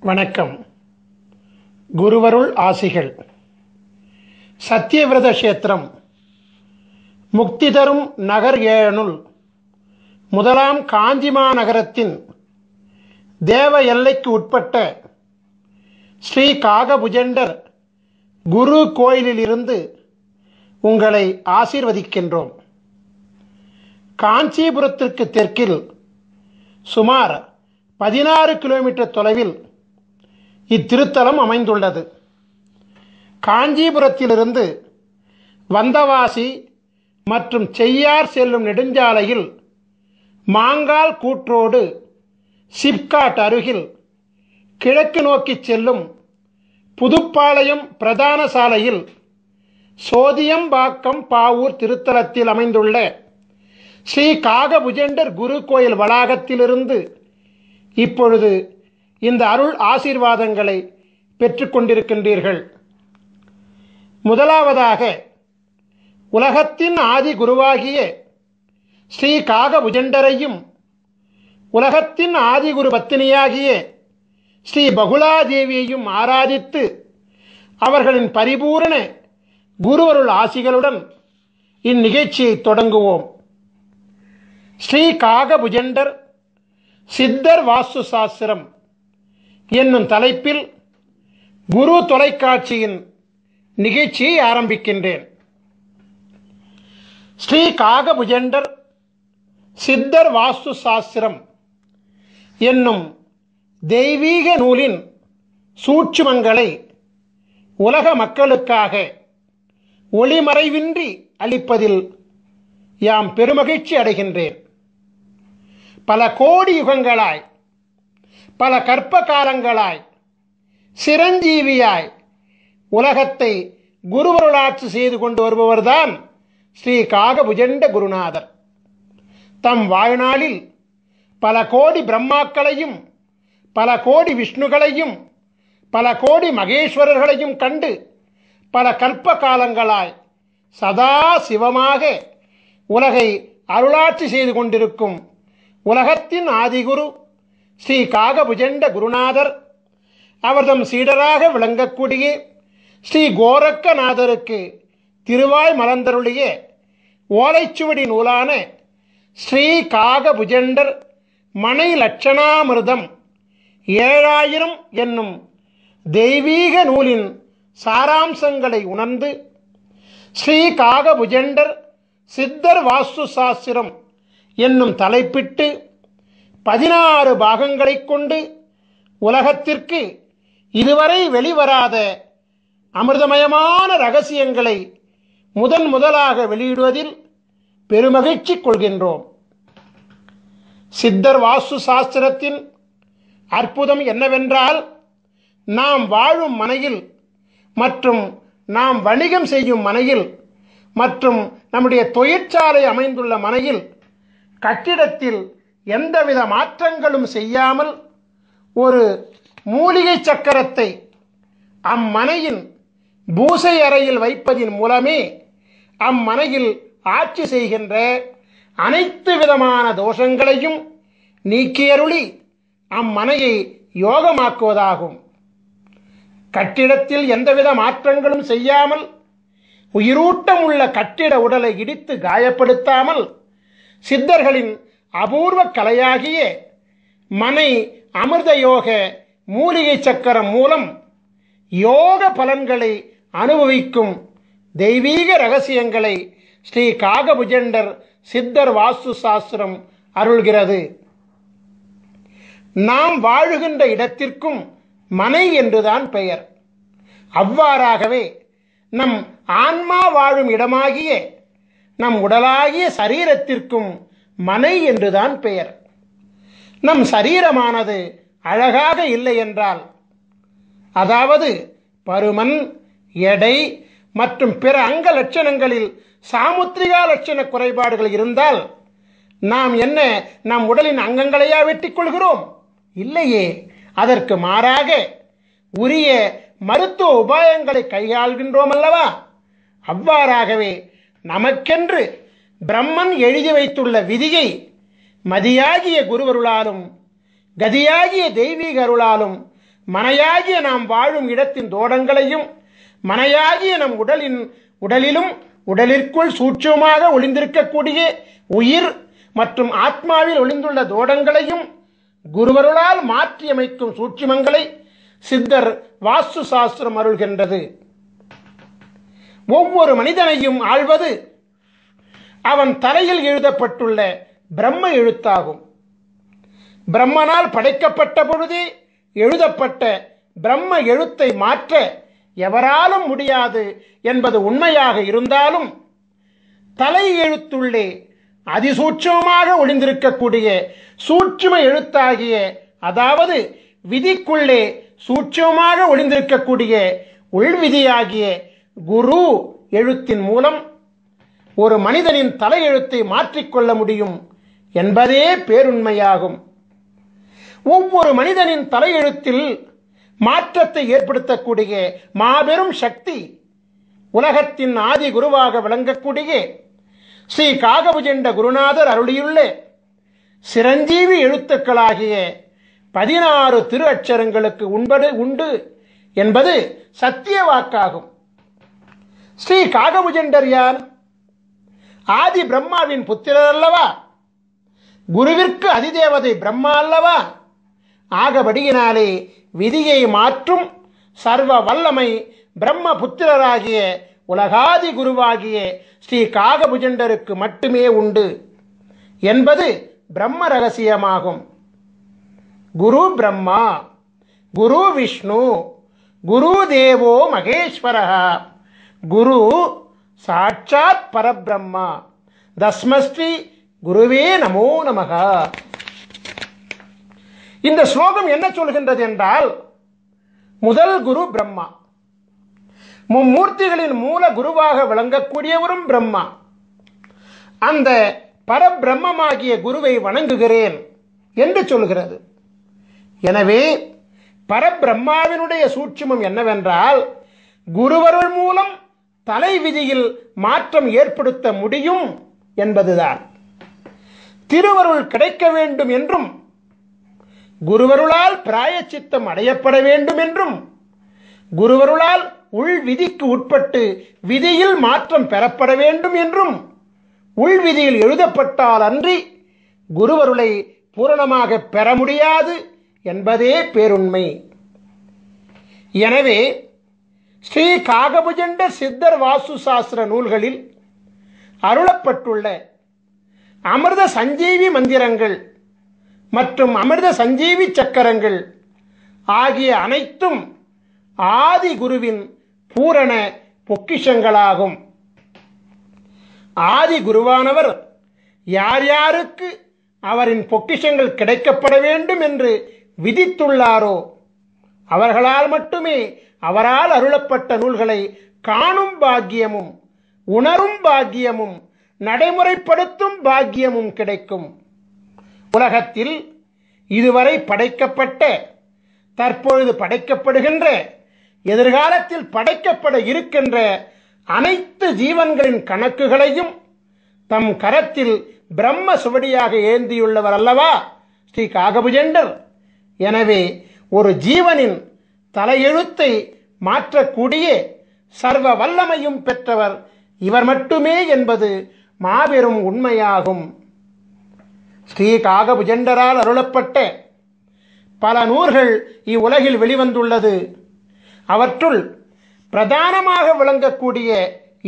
வணக்கம். குருவருள் ஆசிகள். சத்தியவிரத கஷேத்திரம் முக்தி தரும் நகர் ஏழனுள் முதலாம் காஞ்சிமா நகரத்தின் தேவ எல்லைக்கு உட்பட்ட ஸ்ரீ காகபுஜண்டர் குரு கோயிலிலிருந்து உங்களை ஆசீர்வதிக்கின்றோம். காஞ்சிபுரத்திற்கு தெற்கில் சுமார் 16 கிலோமீட்டர் தொலைவில் இத்திருத்தலம் அமைந்துள்ளது. காஞ்சிபுரத்திலிருந்து வந்தவாசி மற்றும் செய்யார் செல்லும் நெடுஞ்சாலையில் மாங்கால் கூற்றோடு சிப்காட் அருகில் கிழக்கு நோக்கி செல்லும் புதுப்பாளையம் பிரதான சாலையில் சோதியம்பாக்கம் பாவூர் திருத்தலத்தில் அமைந்துள்ள ஸ்ரீ காகபுஜண்டர் குரு கோயில் வளாகத்திலிருந்து இப்பொழுது இந்த அருள் ஆசீர்வாதங்களை பெற்றுக்கொண்டிருக்கின்றீர்கள். முதலாவதாக உலகத்தின் ஆதி குருவாகிய ஸ்ரீ காகபுஜண்டரையும் உலகத்தின் ஆதிகுரு பத்தினியாகிய ஸ்ரீ பகுலாதேவியையும் ஆராதித்து அவர்களின் பரிபூரண குருவருள் ஆசிகளுடன் இந்நிகழ்ச்சியை தொடங்குவோம். ஸ்ரீ காகபுஜண்டர் சித்தர் வாஸ்து சாஸ்திரம் என்னும் தலைப்பில் குரு தொலைக்காட்சியின் நிகழ்ச்சியை ஆரம்பிக்கின்றேன். ஸ்ரீ காகபுஜண்டர் சித்தர் வாஸ்து சாஸ்திரம் என்னும் தெய்வீக நூலின் சூட்சுமங்களை உலக மக்களுக்காக ஒளிமறைவின்றி அளிப்பதில் யாம் பெருமகிழ்ச்சி அடைகின்றேன். பல கோடி யுகங்களாய், பல கற்ப காலங்களாய் சிரஞ்சீவியாய் உலகத்தை குருவருளாட்சி செய்து கொண்டு வருபவர்தான் ஸ்ரீ காகபுஜண்ட குருநாதர். தம் வாழ்நாளில் பல கோடி பிரம்மாக்களையும் பல கோடி விஷ்ணுகளையும் பல கோடி மகேஸ்வரர்களையும் கண்டு பல கற்ப காலங்களாய் சதா சிவமாக உலகை அருளாட்சி செய்து கொண்டிருக்கும் உலகத்தின் ஆதிகுரு ஸ்ரீ காகபுஜண்ட குருநாதர் அவர்தம் சீடராக விளங்கக்கூடிய ஸ்ரீ கோரக்கநாதருக்கு திருவாய் மலர்ந்தருளிய ஓலைச்சுவடி நூலான ஸ்ரீ காகபுஜண்டர் மனை லட்சணாமிர்தம் 7000 என்னும் தெய்வீக நூலின் சாராம்சங்களை உணர்ந்து ஸ்ரீ காகபுஜண்டர் சித்தர் வாஸ்து சாஸ்திரம் என்னும் தலைப்பிட்டு 16 பாகங்களை கொண்டு உலகத்திற்கு இதுவரை வெளிவராத அமிர்தமயமான ரகசியங்களை முதலாக வெளியிடுவதில் பெருமகிழ்ச்சி கொள்கின்றோம். சித்தர் வாஸ்து சாஸ்திரத்தின் அற்புதம் என்னவென்றால், நாம் வாழும் மனையில் மற்றும் நாம் வணிகம் செய்யும் மனையில் மற்றும் நம்முடைய தொழிற்சாலை அமைந்துள்ள மனையில் கட்டிடத்தில் எந்தவித மாற்றங்களும் செய்யாமல் ஒரு மூலிகை சக்கரத்தை அம்மனையின் பூசை அறையில் வைப்பதின் மூலமே அம்மனையில் ஆட்சி செய்கின்ற அனைத்து விதமான தோஷங்களையும் நீக்கியருளி அம்மனையை யோகமாக்குவதாகும். கட்டிடத்தில் எந்தவித மாற்றங்களும் செய்யாமல் உயிரூட்டம் உள்ள கட்டிட உடலை இடித்து காயப்படுத்தாமல் சித்தர்களின் அபூர்வ கலையாகிய மனை அமிர்த யோக மூலிகை சக்கரம் மூலம் யோக பலன்களை அனுபவிக்கும் தெய்வீக ரகசியங்களை ஸ்ரீ காகபுஜண்டர் சித்தர் வாஸ்து சாஸ்திரம் அருள்கிறது. நாம் வாழுகின்ற இடத்திற்கும் மனை என்றுதான் பெயர். அவ்வாறாகவே நம் ஆன்மா வாழும் இடமாகிய நம் உடலாகிய சரீரத்திற்கும் மனை என்றுதான் பெயர். நம் சரீரமானது அழகாக இல்லை என்றால், அதாவது பருமன், எடை மற்றும் பிற அங்க லட்சணங்களில் சாமுத்திரிகா லட்சண குறைபாடுகள் இருந்தால் நாம் என்ன நம் உடலின் அங்கங்களையா வெட்டிக் கொள்கிறோம்? இல்லையே. அதற்கு மாறாக உரிய மருத்துவ உபாயங்களை கையாள்கின்றோம் அல்லவா? அவ்வாறாகவே நமக்கென்று பிரம்மன் எழுதி வைத்துள்ள விதியை மதியாகிய குருவருளாலும் கதியாகிய தெய்வீக அருளாலும் மனையாகிய நாம் வாழும் இடத்தின் தோடங்களையும் மனையாகிய நம் உடலிலும் உடலிற்குள் சூட்சமாக ஒளிந்திருக்கக்கூடிய உயிர் மற்றும் ஆத்மாவில் ஒளிந்துள்ள தோடங்களையும் குருவருளால் மாற்றியமைக்கும் சூட்சுமங்களை சித்தர் வாஸ்து சாஸ்திரம் அருள்கின்றது. ஒவ்வொரு மனிதனையும் ஆள்வது அவன் தலையில் எழுதப்பட்டுள்ள பிரம்ம எழுத்தாகும். பிரம்மனால் படைக்கப்பட்ட பொழுதே எழுதப்பட்ட பிரம்ம எழுத்தை மாற்ற எவராலும் முடியாது என்பது உண்மையாக இருந்தாலும், தலை எழுத்துள்ளே அதிசூட்சமாக ஒளிந்திருக்கக்கூடிய சூட்சும எழுத்தாகிய, அதாவது விதிக்குள்ளே சூட்சமாக ஒளிந்திருக்கக்கூடிய உள்விதியாகிய குரு எழுத்தின் மூலம் ஒரு மனிதனின் தலையெழுத்தை மாற்றிக்கொள்ள முடியும் என்பதே பேருண்மையாகும். ஒவ்வொரு மனிதனின் தலையெழுத்தில் மாற்றத்தை ஏற்படுத்தக்கூடிய மாபெரும் சக்தி உலகத்தின் ஆதி குருவாக விளங்கக்கூடிய ஸ்ரீ காகபுஜண்ட குருநாதர் அருளியுள்ள சிரஞ்சீவி எழுத்துக்களாகிய 16 திரு அட்சரங்களுக்கு உண்டு என்பது சத்திய வாக்காகும். ஸ்ரீ காகபுஜண்டர் யார்? ஆதி பிரம்மாவின் புத்திரர் அல்லவா? குருவிற்கு அதிதேவதை பிரம்மா அல்லவா? ஆகபடியினாலே விதியை மாற்றும் சர்வ வல்லமை பிரம்ம புத்திரராகிய உலகாதி குருவாகிய ஸ்ரீ காகபுஜண்டருக்கு மட்டுமே உண்டு என்பது பிரம்ம ரகசியமாகும். குரு பிரம்மா, குரு விஷ்ணு, குரு தேவோ மகேஸ்வரः, குரு சாட்சாத் பரபிரம்மா, தஸ்மஸ்ரீ குருவே நமோ நமக. இந்த ஸ்லோகம் என்ன சொல்கின்றது என்றால், முதல் குரு பிரம்மா, மும்மூர்த்திகளின் மூல குருவாக விளங்கக்கூடியவரும் பிரம்மா. அந்த பரபிரம்மமாகிய குருவை வணங்குகிறேன் என்று சொல்கிறது. எனவே பரபிரம்மாவினுடைய சூட்சுமம் என்னவென்றால், குருவருள் மூலம் தலை விதியில் மாற்றம் ஏற்படுத்த முடியும் என்பதுதான். திருவருள் கிடைக்க வேண்டும் என்றும், குருவருளால் பிராயச்சித்தம் அடையப்பட வேண்டும் என்றும், குருவருளால் உள் விதிக்கு உட்பட்டு விதியில் மாற்றம் பெறப்பட வேண்டும் என்றும் உள்விதியில் எழுதப்பட்டால் அன்றி குருவருளை பூரணமாக பெற முடியாது என்பதே பேருண்மை. எனவே ஸ்ரீ காகபுஜண்ட சித்தர் வாஸ்து சாஸ்திர நூல்களில் அருளப்பட்டுள்ள அமிர்த சஞ்சீவி மந்திரங்கள் மற்றும் அமிர்த சஞ்சீவி சக்கரங்கள் ஆகிய அனைத்தும் ஆதி குருவின் பூரண பொக்கிஷங்களாகும். ஆதி குருவானவர் யார் யாருக்கு அவரின் பொக்கிஷங்கள் கிடைக்கப்பட வேண்டும் என்று விதித்துள்ளாரோ அவர்களால் மட்டுமே அவரால் அருளப்பட்ட நூல்களை காணும் பாக்கியமும் உணரும் பாக்கியமும் நடைமுறைப்படுத்தும் பாக்கியமும் கிடைக்கும். உலகத்தில் இதுவரை படைக்கப்பட்ட, தற்பொழுது படைக்கப்படுகின்ற, எதிர்காலத்தில் படைக்கப்பட இருக்கின்ற அனைத்து ஜீவன்களின் கணக்குகளையும் தம் கரத்தில் பிரம்ம சுவடியாக ஏந்தியுள்ளவர் அல்லவா ஸ்ரீ காகபுஜண்டர். எனவே ஒரு ஜீவனின் தலையெழுத்தை மாற்றக்கூடிய சர்வ வல்லமையும் பெற்றவர் இவர் மட்டுமே என்பது மாபெரும் உண்மையாகும். ஸ்ரீ காகபுஜண்டரால் அருளப்பட்ட பல நூல்கள் இவ்வுலகில் வெளிவந்துள்ளது. அவற்றுள் பிரதானமாக விளங்கக்கூடிய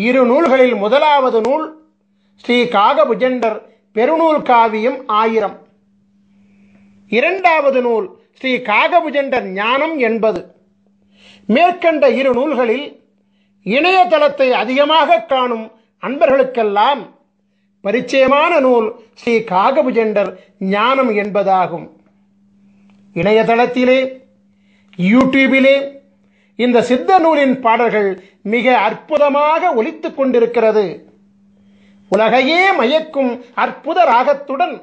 2 நூல்களில் முதலாவது நூல் ஸ்ரீ காகபுஜண்டர் பெருநூல் காவியம் 1000. இரண்டாவது நூல் ஸ்ரீ காகபுஜண்டர் ஞானம் 80. மேற்கண்ட 2 நூல்களில் இணையதளத்தை அதிகமாக காணும் அன்பர்களுக்கெல்லாம் பரிச்சயமான நூல் ஸ்ரீ காகபுஜண்டர் ஞானம் என்பதாகும். இணையதளத்திலே, யூடியூபிலே இந்த சித்த நூலின் பாடல்கள் மிக அற்புதமாக ஒலித்துக் கொண்டிருக்கிறது. உலகையே மயக்கும் அற்புத ராகத்துடன்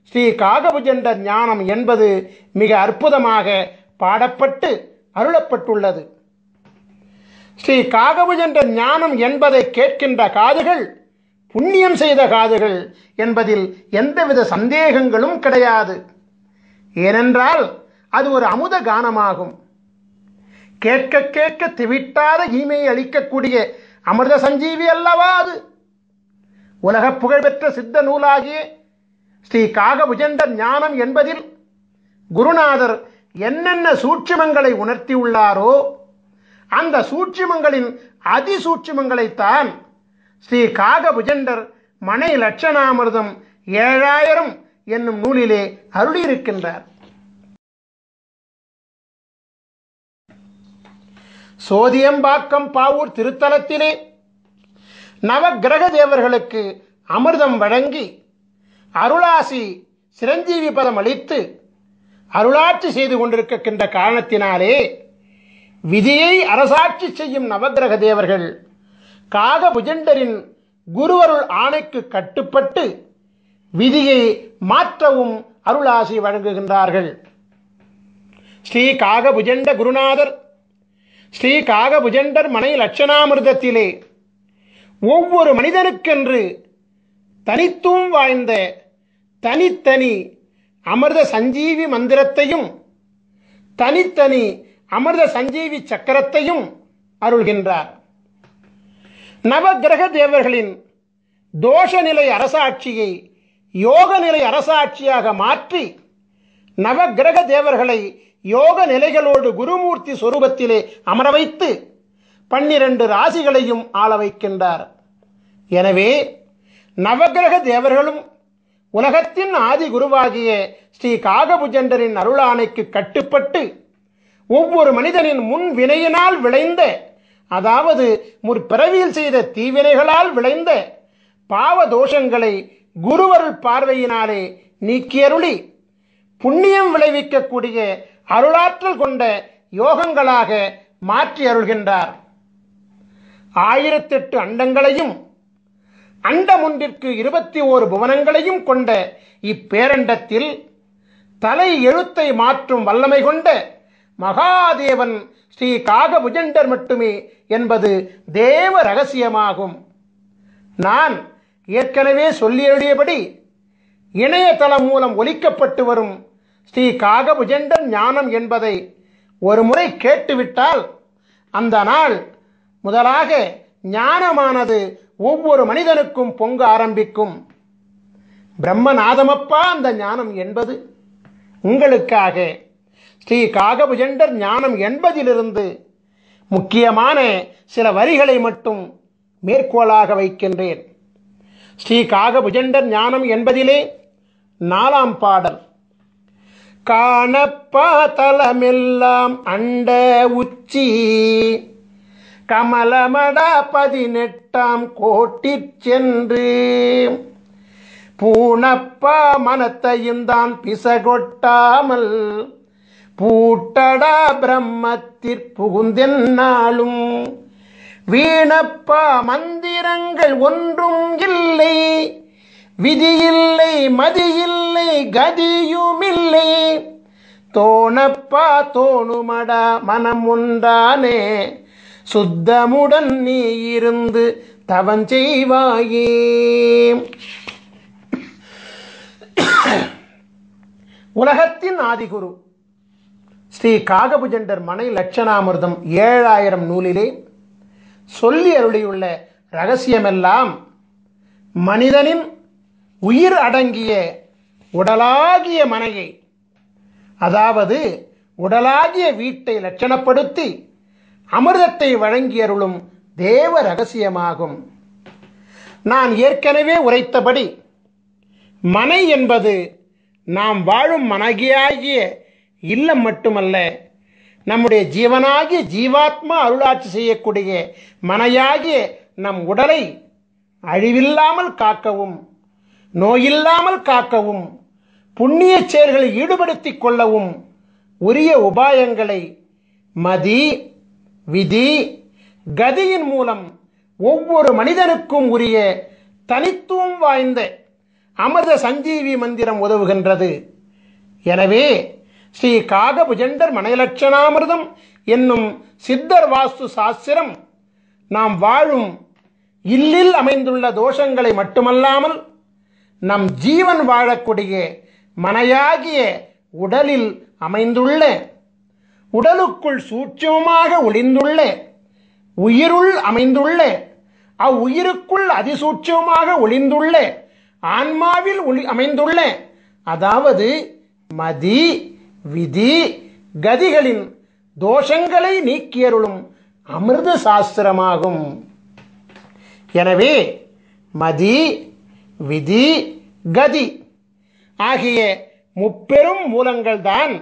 ஸ்ரீ காகபுஜண்டர் ஞானம் என்பது மிக அற்புதமாக பாடப்பட்டு அருளப்பட்டுள்ளது. ஸ்ரீ காகபுஜண்டர் ஞானம் என்பதை கேட்கின்ற காதுகள் புண்ணியம் செய்த காதுகள் என்பதில் எந்தவித சந்தேகங்களும் கிடையாது. ஏனென்றால் அது ஒரு அமுத கானமாகும். கேட்க கேட்க திவிட்டாத ஈமையை அளிக்கக்கூடிய அமிர்த சஞ்சீவி அல்லவா அது. உலக புகழ்பெற்ற சித்த நூலாகிய ஸ்ரீ காகபுஜண்டர் ஞானம் என்பதில் குருநாதர் என்னென்ன சூட்சுமங்களை உணர்த்தியுள்ளாரோ அந்த சூட்சுமங்களின் அதிசூட்சுமங்களைத்தான் ஸ்ரீ காகபுஜண்டர் மனை லட்சணாமிர்தம் 7000 என்னும் நூலிலே அருளியிருக்கின்றார். சோதியம்பாக்கம் பாவூர் திருத்தலத்திலே நவக்கிரக தேவர்களுக்கு அமிர்தம் வழங்கி அருளாசி சிரஞ்சீவி பதம் அளித்து அருளாட்சி செய்து கொண்டிருக்கின்ற காரணத்தினாலே விதியை அரசாட்சி செய்யும் நவக்கிரக தேவர்கள் காகபுஜண்டரின் குருவருள் ஆணைக்கு கட்டுப்பட்டு விதியை மாற்றவும் அருளாசி வழங்குகின்றார்கள். ஸ்ரீ காகபுஜண்ட குருநாதர் ஸ்ரீ காகபுஜண்டர் மனை லட்சணாமிர்தத்திலே ஒவ்வொரு மனிதனுக்கென்று தனித்துவம் வாய்ந்த தனித்தனி அமிர்த சஞ்சீவி மந்திரத்தையும் தனித்தனி அமிர்த சஞ்சீவி சக்கரத்தையும் அருள்கின்றார். நவக்கிரக தேவர்களின் தோஷநிலை அரசாட்சியை யோக நிலை அரசாட்சியாக மாற்றி நவக்கிரக தேவர்களை யோக நிலைகளோடு குருமூர்த்தி சொரூபத்திலே அமர வைத்து 12 ராசிகளையும் ஆள வைக்கின்றார். எனவே நவக்கிரக தேவர்களும் உலகத்தின் ஆதி குருவாகிய ஸ்ரீ காகபுஜண்டரின் அருளாணைக்கு கட்டுப்பட்டு ஒவ்வொரு மனிதனின் முன் வினையினால் விளைந்த, அதாவது முற்பிறவியில் செய்த தீவினைகளால் விளைந்த பாவ தோஷங்களை குருவருள் பார்வையினாலே நீக்கியருளி புண்ணியம் விளைவிக்கக்கூடிய அருளாற்றல் கொண்ட யோகங்களாக மாற்றி அருள்கின்றார். 1008 அண்டங்களையும் அண்டம் ஒன்றிற்கு 21 புவனங்களையும் கொண்ட இப்பேரண்டத்தில் தலை எழுத்தை மாற்றும் வல்லமை கொண்ட மகாதேவன் ஸ்ரீ காகபுஜண்டர் மட்டுமே என்பது தேவ ரகசியமாகும். நான் ஏற்கனவே சொல்லியபடி இணையதளம் மூலம் ஒலிக்கப்பட்டு வரும் ஸ்ரீ காகபுஜண்டர் ஞானம் என்பதை ஒரு முறை கேட்டுவிட்டால் அந்த நாள் முதலாக ஞானமானது ஒவ்வொரு மனிதனுக்கும் பொங்க ஆரம்பிக்கும். பிரம்மநாதமப்பா அந்த ஞானம் என்பது. உங்களுக்காக ஸ்ரீ காகபுஜண்டர் ஞானம் என்பதிலிருந்து முக்கியமான சில வரிகளை மட்டும் மேற்கோளாக வைக்கின்றேன். ஸ்ரீ காகபுஜண்டர் ஞானம் என்பதிலே 4ஆம் பாடல். காணப்பா தலமெல்லாம் அண்ட உச்சி கமலமடா 18ஆம் கோட்டிற் சென்று பூணப்பா மனத்தையும் தான் பிசகொட்டாமல் பூட்டடா பிரம்மத்திற் புகுந்தென்னாலும் வீணப்பா மந்திரங்கள் ஒன்றும் இல்லை, விதியில்லை மதியில்லை கதியுமில்லை, தோணப்பா தோணுமடா மனம் ஒன்றானே சுத்தமுடன் நீ இருந்து தவஞ்செய்வாயே. உலகத்தின் ஆதிகுரு ஸ்ரீ காகபுஜண்டர் மனை லட்சணாமிர்தம் 7000 நூலிலே சொல்லி அருளியுள்ள இரகசியமெல்லாம் மனிதனின் உயிர் அடங்கிய உடலாகிய மனையை, அதாவது உடலாகிய வீட்டை லட்சணப்படுத்தி அமிர்தத்தை வழங்கி அருளும் தேவ ரகசியமாகும். நான் ஏற்கனவே உரைத்தபடி மனை என்பது நாம் வாழும் மனகியாகிய இல்லம் மட்டுமல்ல, நம்முடைய ஜீவனாகிய ஜீவாத்மா அருளாட்சி செய்யக்கூடிய மனையாகிய நம் உடலை அழிவில்லாமல் காக்கவும் நோயில்லாமல் காக்கவும் புண்ணிய செயல்களை ஈடுபடுத்திக் கொள்ளவும் உரிய உபாயங்களை மதி விதி கதியின் மூலம் ஒவ்வொரு மனிதனுக்கும் உரிய தனித்துவம் வாய்ந்த அமிர்த சஞ்சீவி மந்திரம் உதவுகின்றது. எனவே ஸ்ரீ காகபுஜண்டர் மனைலட்சணாமிர்தம் என்னும் சித்தர் வாஸ்து சாஸ்திரம் நாம் வாழும் இல்லில் அமைந்துள்ள தோஷங்களை மட்டுமல்லாமல் நம் ஜீவன் வாழக்கூடிய மனையாகிய உடலில் அமைந்துள்ள உடலுக்குள் சூட்சமமாக ஒளிந்துள்ள உயிருள் அமைந்துள்ள அவ்வுயிருக்குள் அதிசூட்சமாக ஒளிந்துள்ள ஆன்மாவில் அமைந்துள்ள அதாவது மதி விதி கதிகளின் தோஷங்களை நீக்கியருளும் அமிர்த சாஸ்திரமாகும். எனவே மதி விதி கதி ஆகிய முப்பெரும் மூலங்கள் தான்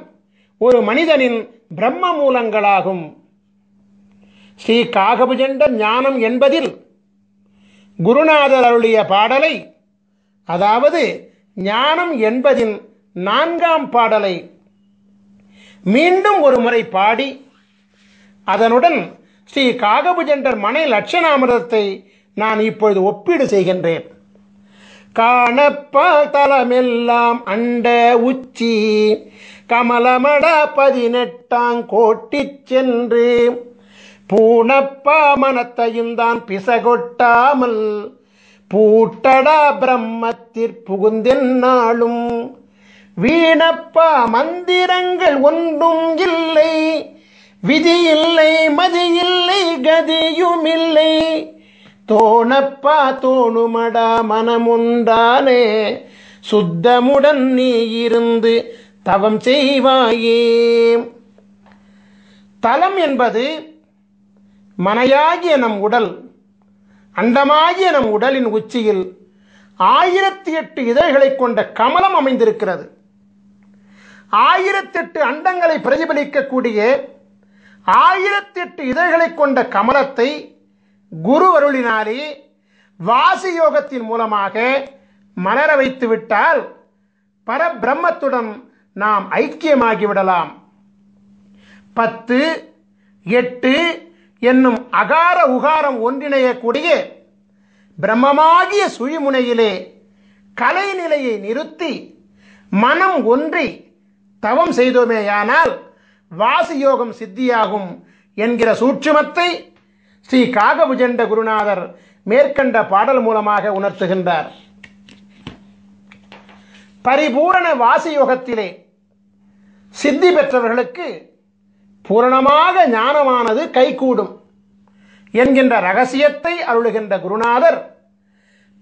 ஒரு மனிதனின் பிரம்ம மூலங்களாகும். ஸ்ரீ காகபுஜண்ட ஞானம் என்பதில் குருநாதர் அருளிய பாடலை, அதாவது ஞானம் என்பதின் 4ஆம் பாடலை மீண்டும் ஒரு முறை பாடி அதனுடன் ஸ்ரீ காகபுஜண்டர் மனை லட்சணாமிரதத்தை நான் இப்பொழுது ஒப்பீடு செய்கின்றேன். காணப்பால் தலமெல்லாம் அண்ட உச்சி கமலமட 18 கோட்டி சென்று பூணப்பா மனத்தையும் தான் பிசகொட்டாமல் பூட்டடா பிரம்மத்திற் புகுந்தென்னாலும் வீணப்பா மந்திரங்கள் ஒன்றும் இல்லை, விதி இல்லை, மதி இல்லை, கதியும் இல்லை, தோணப்பா தோணுமடா மனமுண்டானே சுத்தமுடன் நீ இருந்து தவம் செய்வாயே. தலம் என்பது மனையாகிய நம் உடல், அண்டமாகிய நம் உடலின் உச்சியில் 1008 இதழ்களை கொண்ட கமலம் அமைந்திருக்கிறது. 1008 அண்டங்களை பிரதிபலிக்கக்கூடிய 1008 இதழ்களை கொண்ட கமலத்தை குரு அருளினாலே வாசி யோகத்தின் மூலமாக மலர வைத்து விட்டால் பரபிரம்மத்துடன் நாம் ஐக்கியமாகிவிடலாம். 10, 8 என்னும் அகார உகாரம் ஒன்றிணையக்கூடிய பிரம்மமாகிய சுழிமுனையிலே கலைநிலையை நிறுத்தி மனம் ஒன்றி தவம் செய்தோமேயானால் வாசியோகம் சித்தியாகும் என்கிற சூட்சுமத்தை ஸ்ரீ காகபுஜண்ட குருநாதர் மேற்கண்ட பாடல் மூலமாக உணர்த்துகின்றார். பரிபூரண வாசியோகத்திலே சித்தி பெற்றவர்களுக்கு பூரணமாக ஞானமானது கைகூடும் என்கின்ற ரகசியத்தை அருளுகின்ற குருநாதர்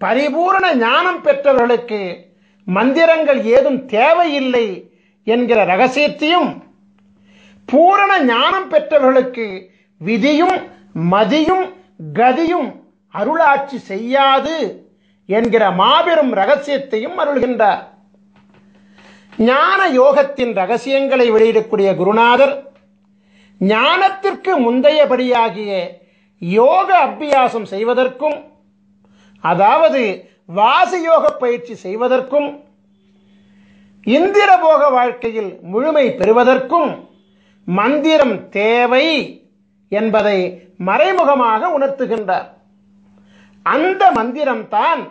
பரிபூரண ஞானம் பெற்றவர்களுக்கு மந்திரங்கள் ஏதும் தேவையில்லை என்கிற ரகசியத்தையும், பூரண ஞானம் பெற்றவர்களுக்கு விதியும் மதியும் கதியும் அருளாட்சி செய்யாது என்கிற மாபெரும் ரகசியத்தையும் அருள்கின்றார். ஞான யோகத்தின் ரகசியங்களை வெளியிடக்கூடிய குருநாதர் ஞானத்திற்கு முந்தையபடியாகிய யோக அபியாசம் செய்வதற்கும், அதாவது வாசியோக பயிற்சி செய்வதற்கும், இந்திரபோக வாழ்க்கையில் முழுமை பெறுவதற்கும் மந்திரம் தேவை என்பதை மறைமுகமாக உணர்த்துகின்றார். அந்த மந்திரம்தான்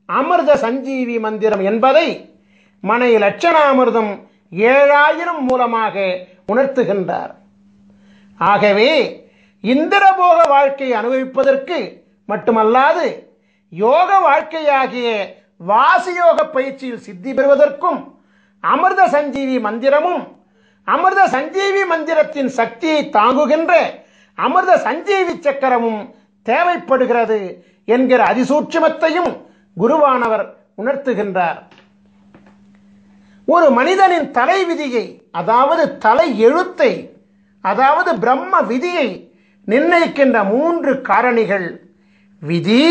அமிர்த சஞ்சீவி மந்திரம் என்பதை மனை லட்சணாமிர்தம் 7000 மூலமாக உணர்த்துகின்றார். ஆகவே இந்திரபோக வாழ்க்கையை அனுபவிப்பதற்கு மட்டுமல்லாது யோக வாழ்க்கையாகிய வாசியோக பயிற்சியில் சித்தி பெறுவதற்கும் அமிர்த சஞ்சீவி மந்திரமும், அமிர்த சஞ்சீவி மந்திரத்தின் சக்தியை தாங்குகின்ற அமிர்த சஞ்சீவி சக்கரமும் தேவைப்படுகிறது என்கிற அதிசூட்சுமத்தையும் குருவானவர் உணர்த்துகின்றார். ஒரு மனிதனின் தலை விதியை, அதாவது தலை எழுத்தை, அதாவது பிரம்ம விதியை நிர்ணயிக்கின்ற 3 காரணிகள் விதி,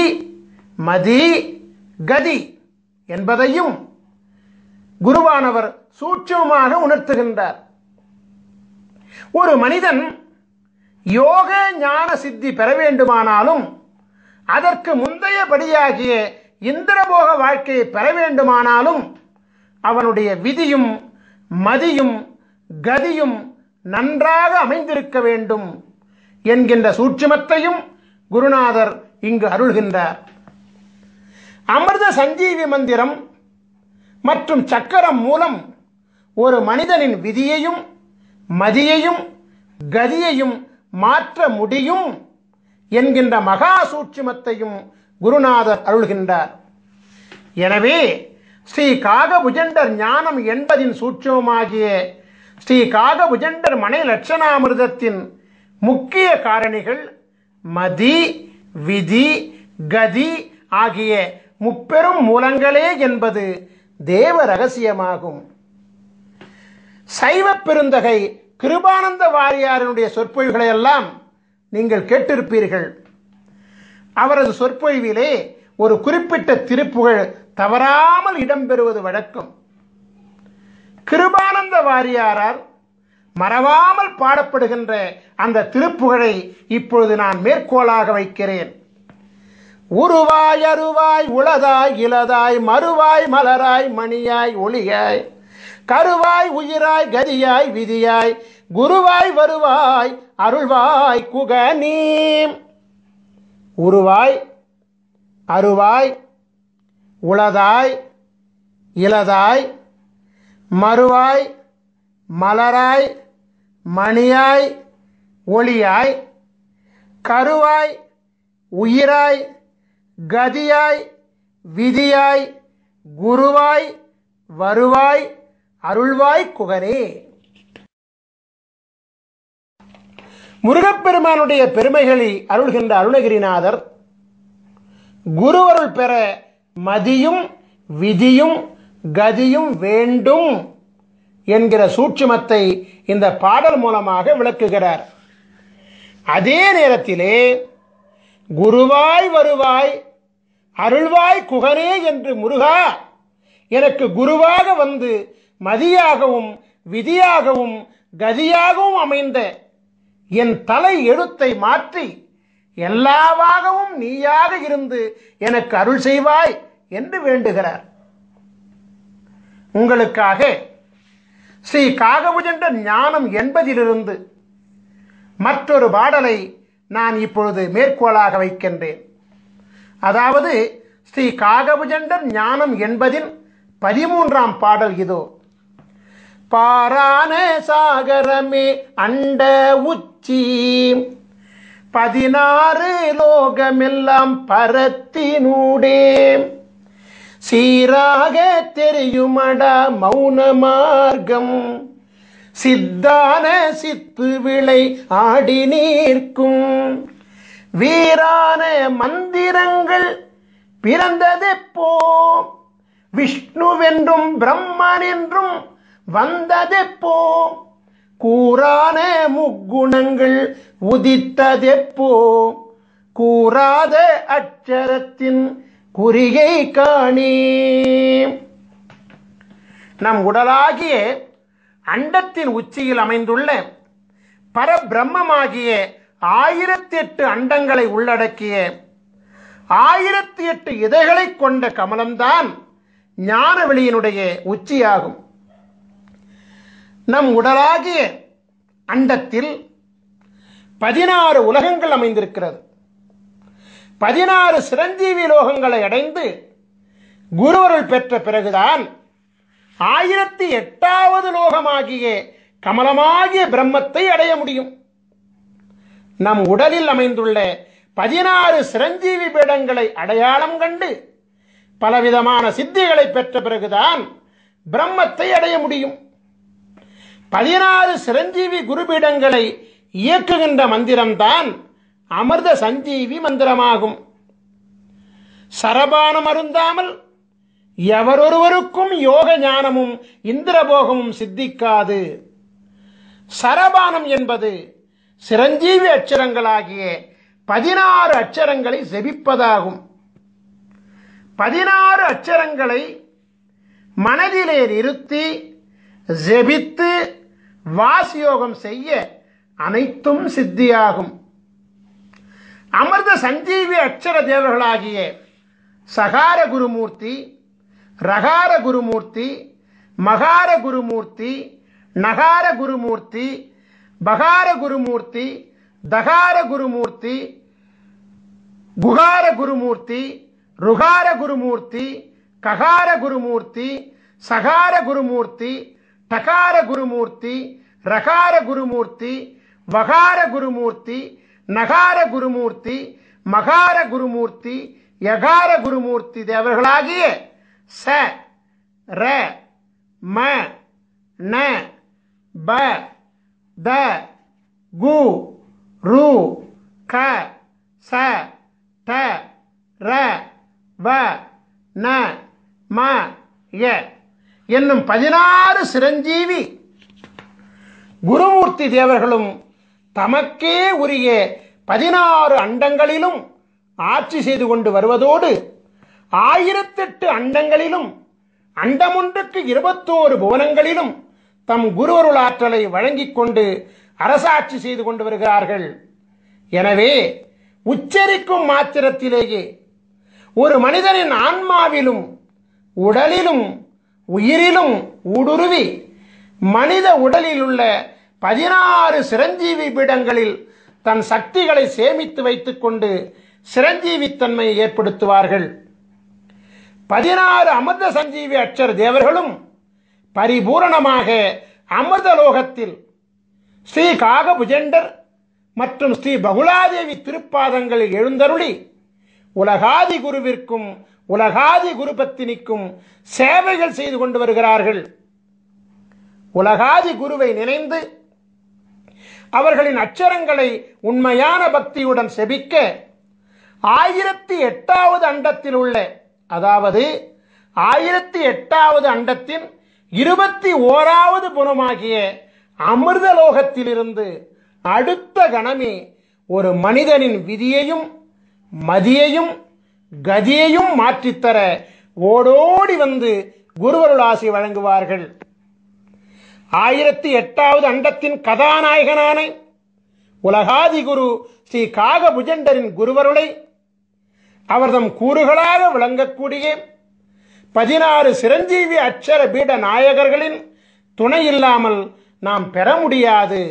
மதி, கதி என்பதையும் குருவானவர் சூட்சமாக உணர்த்துகின்றார். ஒரு மனிதன் யோக ஞான சித்தி பெற வேண்டுமானாலும், அதற்கு முந்தையபடியாகிய இந்திரபோக வாழ்க்கையை பெற வேண்டுமானாலும் அவனுடைய விதியும் மதியும் கதியும் நன்றாக அமைந்திருக்க வேண்டும் என்கின்ற சூட்சுமத்தையும் குருநாதர் இங்கு அருள்கின்றார். அமிர்த சஞ்சீவி மந்திரம் மற்றும் சக்கரம் மூலம் ஒரு மனிதனின் விதியையும் மதியையும் கதியையும் மாற்ற முடியும் என்கின்ற மகா சூட்சுமத்தையும் குருநாதர் அருள்கின்றார். எனவே ஸ்ரீ காகபுஜண்டர் ஞானம் என்பதின் சூட்சுமமாகிய ஸ்ரீ காகபுஜண்டர் மனை லட்சணாமிர்தத்தின் முக்கிய காரணிகள் மதி, விதி, கதி ஆகிய முப்பெரும் மூலங்களே என்பது தேவ ரகசியமாகும். சைவ பெருந்தகை கிருபானந்த வாரியாரினுடைய சொற்பொழிவுகளை எல்லாம் நீங்கள் கேட்டிருப்பீர்கள். அவரது சொற்பொழிவிலே ஒரு குறிப்பிட்ட திருப்புகழ் தவறாமல் இடம்பெறுவது வழக்கம். கிருபானந்த வாரியாரால் மறவாமல் பாடப்படுகின்ற அந்த திருப்புகழை இப்பொழுது நான் மேற்கோளாக வைக்கிறேன். உருவாய் அருவாய் உளதாய் இலதாய் மறுவாய் மலராய் மணியாய் ஒளியாய் கருவாய் உயிராய் கதியாய் விதியாய் குருவாய் வருவாய் அருள்வாய் குகனீ. உருவாய் அருவாய் உளதாய் இலதாய் மறுவாய் மலராய் மணியாய் ஒளியாய் கருவாய் உயிராய் கதியாய் விதியாய் குருவாய் வருவாய் அருள்வாய் குகனே. முருகப்பெருமானுடைய பெருமைகளை அருள்கின்ற அருணகிரிநாதர் குருவருள் பெற மதியும் விதியும் கதியும் வேண்டும் என்கிற சூட்சுமத்தை இந்த பாடல் மூலமாக விளக்குகிறார். அதே நேரத்திலே குருவாய் வருவாய் அருள்வாய் குகனே என்று முருகா எனக்கு குருவாக வந்து மதியாகவும் விதியாகவும் கதியாகவும் அமைந்த என் தலை எழுத்தை மாற்றி எல்லாவாகவும் நீயாக இருந்து எனக்கு அருள் செய்வாய் என்று வேண்டுகிறார். உங்களுக்காக ஸ்ரீ காகபுஜண்ட ஞானம் என்பதிலிருந்து மற்றொரு பாடலை நான் இப்பொழுது மேற்கோளாக வைக்கின்றேன். அதாவது ஸ்ரீ காகபுஜண்டர் ஞானம் என்பதின் 13ஆம் பாடல் இதோ. பாரான சாகரமே அண்ட உச்சி 16 லோகமெல்லாம் பரத்தினூடே சீராக தெரியுமடா மௌன மார்க்கம் சித்தான சித்து விளை ஆடி நீர்க்கும் வீரான மந்திரங்கள் பிறந்ததெப்போ விஷ்ணுவென்றும் பிரம்மன் என்றும் வந்ததெப்போ கூறான முக்குணங்கள் உதித்ததெப்போ கூறாத அட்சரத்தின் குறிகை காணே. நம் உடலாகிய அண்டத்தின் உச்சியில் அமைந்துள்ள பரபிரம்மமாகிய 1008 அண்டங்களை உள்ளடக்கிய 1008 இதழ்களை கொண்ட கமலம்தான் ஞானவெளியினுடைய உச்சியாகும். நம் உடலாகிய அண்டத்தில் 16 உலகங்கள் அமைந்திருக்கிறது. 16 சிரஞ்சீவி லோகங்களை அடைந்து குருவருள் பெற்ற பிறகுதான் 1008வது லோகமாகிய கமலமாகிய பிரம்மத்தை அடைய முடியும். நம் உடலில் அமைந்துள்ள 16 சிரஞ்சீவி பீடங்களை அடையாளம் கண்டு பலவிதமான சித்திகளை பெற்ற பிறகுதான் பிரம்மத்தை அடைய முடியும். 16 சிரஞ்சீவி குருபீடங்களை இயக்குகின்ற மந்திரம்தான் அமிர்த சஞ்சீவி மந்திரமாகும். சரபானம் அருந்தாமல் எவரொருவருக்கும் யோக ஞானமும் இந்திரபோகமும் சித்திக்காது. சரபானம் என்பது சிரஞ்சீவி அட்சரங்களாகிய 16 அட்சரங்களை ஜெபிப்பதாகும். 16 அட்சரங்களை மனதிலே நிறுத்தி ஜெபித்து வாசியோகம் செய்ய அனைத்தும் சித்தியாகும். அமிர்த சஞ்சீவி அட்சர தேவர்களாகிய சகார குருமூர்த்தி, ரகார குருமூர்த்தி, மகார குருமூர்த்தி, நகார குருமூர்த்தி, பகார குருமூர்த்தி, தகார குருமூர்த்தி, குகார குருமூர்த்தி, ருகார குருமூர்த்தி, ககார குருமூர்த்தி, சகார குருமூர்த்தி, டகார குருமூர்த்தி, ரகார குருமூர்த்தி, வகார குருமூர்த்தி, நகார குருமூர்த்தி, மகார குருமூர்த்தி, யகார குருமூர்த்தி தேவர்களாகிய ச ர ம ந ப த கு ரு க ச ட ர வ ந ம ய என்னும் 16 சிரஞ்சீவி குருமூர்த்தி தேவர்களும் தமக்கே உரிய 16 அண்டங்களிலும் ஆட்சி செய்து கொண்டு வருவதோடு 1008 அண்டங்களிலும் அண்டமொன்றுக்கு 21 புவனங்களிலும் தம் குருவருள் ஆற்றலை வழங்கிக் கொண்டு அரசாட்சி செய்து கொண்டு வருகிறார்கள். எனவே உச்சரிக்கும் மாத்திரத்திலேயே ஒரு மனிதனின் ஆன்மாவிலும் உடலிலும் உயிரிலும் ஊடுருவி மனித உடலில் உள்ள 16 சிரஞ்சீவி பீடங்களில் தன் சக்திகளை சேமித்து வைத்துக் கொண்டு சிரஞ்சீவித்தன்மையை ஏற்படுத்துவார்கள். 16 அமிர்த சஞ்சீவி அட்சர தேவர்களும் பரிபூரணமாக அமிர்தலோகத்தில் ஸ்ரீ காகபுஜண்டர் மற்றும் ஸ்ரீ பகுலாதேவி திருப்பாதங்களில் எழுந்தருளி உலகாதி குருவிற்கும் உலகாதி குரு பத்தினிக்கும் சேவைகள் செய்து கொண்டு வருகிறார்கள். உலகாதி குருவை நினைந்து அவர்களின் அச்சரங்களை உண்மையான பக்தியுடன் செபிக்க 1008வது அண்டத்தில் உள்ள, அதாவது 1008வது அண்டத்தின் 21வது புனமாகிய அமிர்தலோகத்திலிருந்து அடுத்த கணமே ஒரு மனிதனின் விதியையும் மதியையும் கதியையும் மாற்றித்தர ஓடோடி வந்து குருவருளாசி வழங்குவார்கள். 1008வது அண்டத்தின் கதாநாயகனான உலகாதி குரு ஸ்ரீ காகபுஜண்டரின் குருவருளை அவர்தம் கூறுகளாக விளங்கக்கூடிய 16 சிரஞ்சீவி அட்சர பீட நாயகர்களின் துணை இல்லாமல் நாம் பெற முடியாது.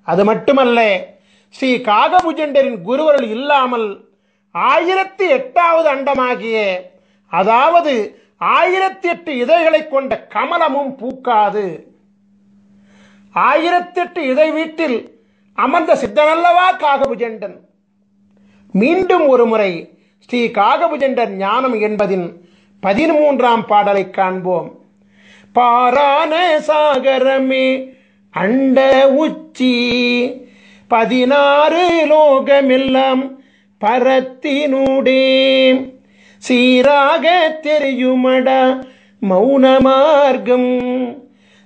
அது மட்டுமல்ல, ஸ்ரீ காகபுஜண்டரின் குருவருள் இல்லாமல் 1008வது அண்டமாகிய, அதாவது 1008 இதழ்களை கொண்ட கமலமும் பூக்காது. 1008 இதழ் வீட்டில் அமர்ந்த சித்தனல்லவா காகபுஜண்டன். மீண்டும் ஒரு முறை ஸ்ரீ காகபுஜண்டர் ஞானம் என்பதின் 13ஆம் பாடலை காண்போம். பாரான சாகரமே அண்ட உச்சி 16 லோகமெல்லாம் பரத்தினூடே சீராக தெரியுமடா மௌன மார்க்கம்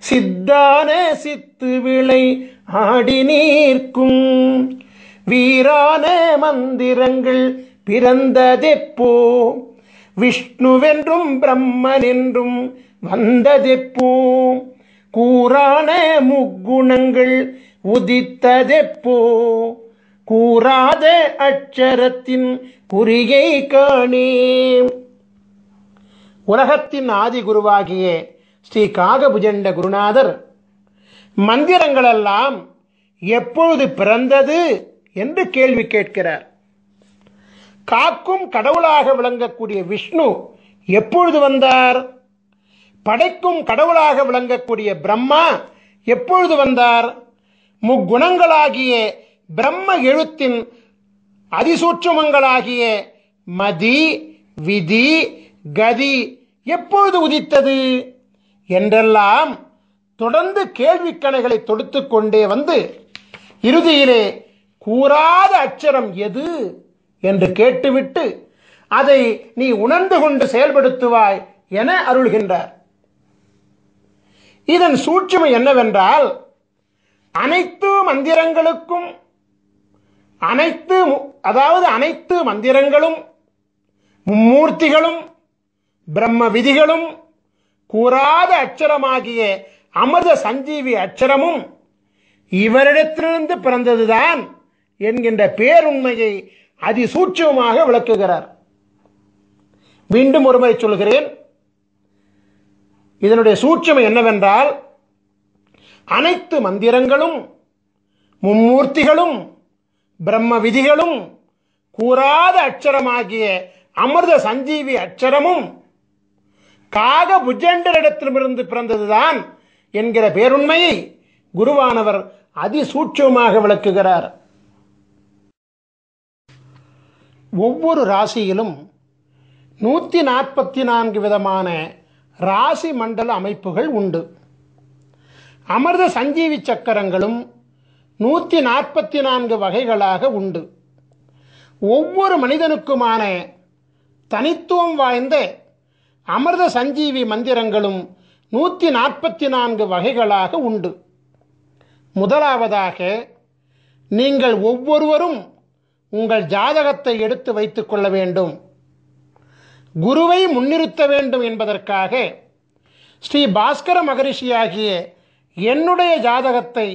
சித்தான சித்து விளை ஆடி நீர்க்கும் வீரான மந்திரங்கள் பிறந்ததெப்போ விஷ்ணுவென்றும் பிரம்மன் என்றும் வந்ததெப்போ கூறான முக்குணங்கள் உதித்ததெப்போ கூறாத அட்சரத்தின் குறியை காணே. உலகத்தின் ஆதி குருவாகிய ஸ்ரீ காகபுஜண்ட குருநாதர் மந்திரங்களெல்லாம் எப்பொழுது பிறந்தது என்று கேள்வி கேட்கிறார். காக்கும் கடவுளாக விளங்கக்கூடிய விஷ்ணு எப்பொழுது வந்தார்? படைக்கும் கடவுளாக விளங்கக்கூடிய பிரம்மா எப்பொழுது வந்தார்? முக்குணங்களாகிய பிரம்ம எழுத்தின் அதிசூட்சமங்களாகிய மதி விதி கதி எப்பொழுது உதித்தது என்றெல்லாம் தொடர்ந்து கேள்விக்கணைகளை தொடுத்துக் கொண்டே வந்து இறுதியிலே கூறாத அட்சரம் எது என்று கேட்டுவிட்டு அதை நீ உணர்ந்து கொண்டு செயல்படுத்துவாய் என அருள்கின்றார். இதன் சூட்சுமை என்னவென்றால், அனைத்து மந்திரங்களுக்கும் அனைத்து மந்திரங்களும் மும்மூர்த்திகளும் பிரம்ம விதிகளும் கூறாத அட்சரமாகிய அமிர்த சஞ்சீவி அட்சரமும் இவரிடத்திலிருந்து பிறந்ததுதான் என்கின்ற பேருண்மையை அதிசூட்சமாக விளக்குகிறார். மீண்டும் ஒருமுறை சொல்கிறேன். இதனுடைய சூட்சுமை என்னவென்றால், அனைத்து மந்திரங்களும் மும்மூர்த்திகளும் பிரம்ம விதிகளும் கூறாத அட்சரமாகிய அமிர்த சஞ்சீவி அட்சரமும் காகபுஜண்டரிடத்திலிருந்து பிறந்ததுதான் என்கிற பேருண்மையை குருவானவர் அதிசூட்சமாக விளக்குகிறார். ஒவ்வொரு ராசியிலும் 144 விதமான ராசி மண்டல அமைப்புகள் உண்டு. அமிர்த சஞ்சீவி சக்கரங்களும் 144 வகைகளாக உண்டு. ஒவ்வொரு மனிதனுக்குமான தனித்துவம் வாய்ந்த அமிர்த சஞ்சீவி மந்திரங்களும் 144 வகைகளாக உண்டு. முதலாவதாக, நீங்கள் ஒவ்வொருவரும் உங்கள் ஜாதகத்தை எடுத்து வைத்துக் கொள்ள வேண்டும். குருவை முன்னிறுத்த வேண்டும் என்பதற்காக ஸ்ரீ பாஸ்கர மகரிஷியாகிய என்னுடைய ஜாதகத்தை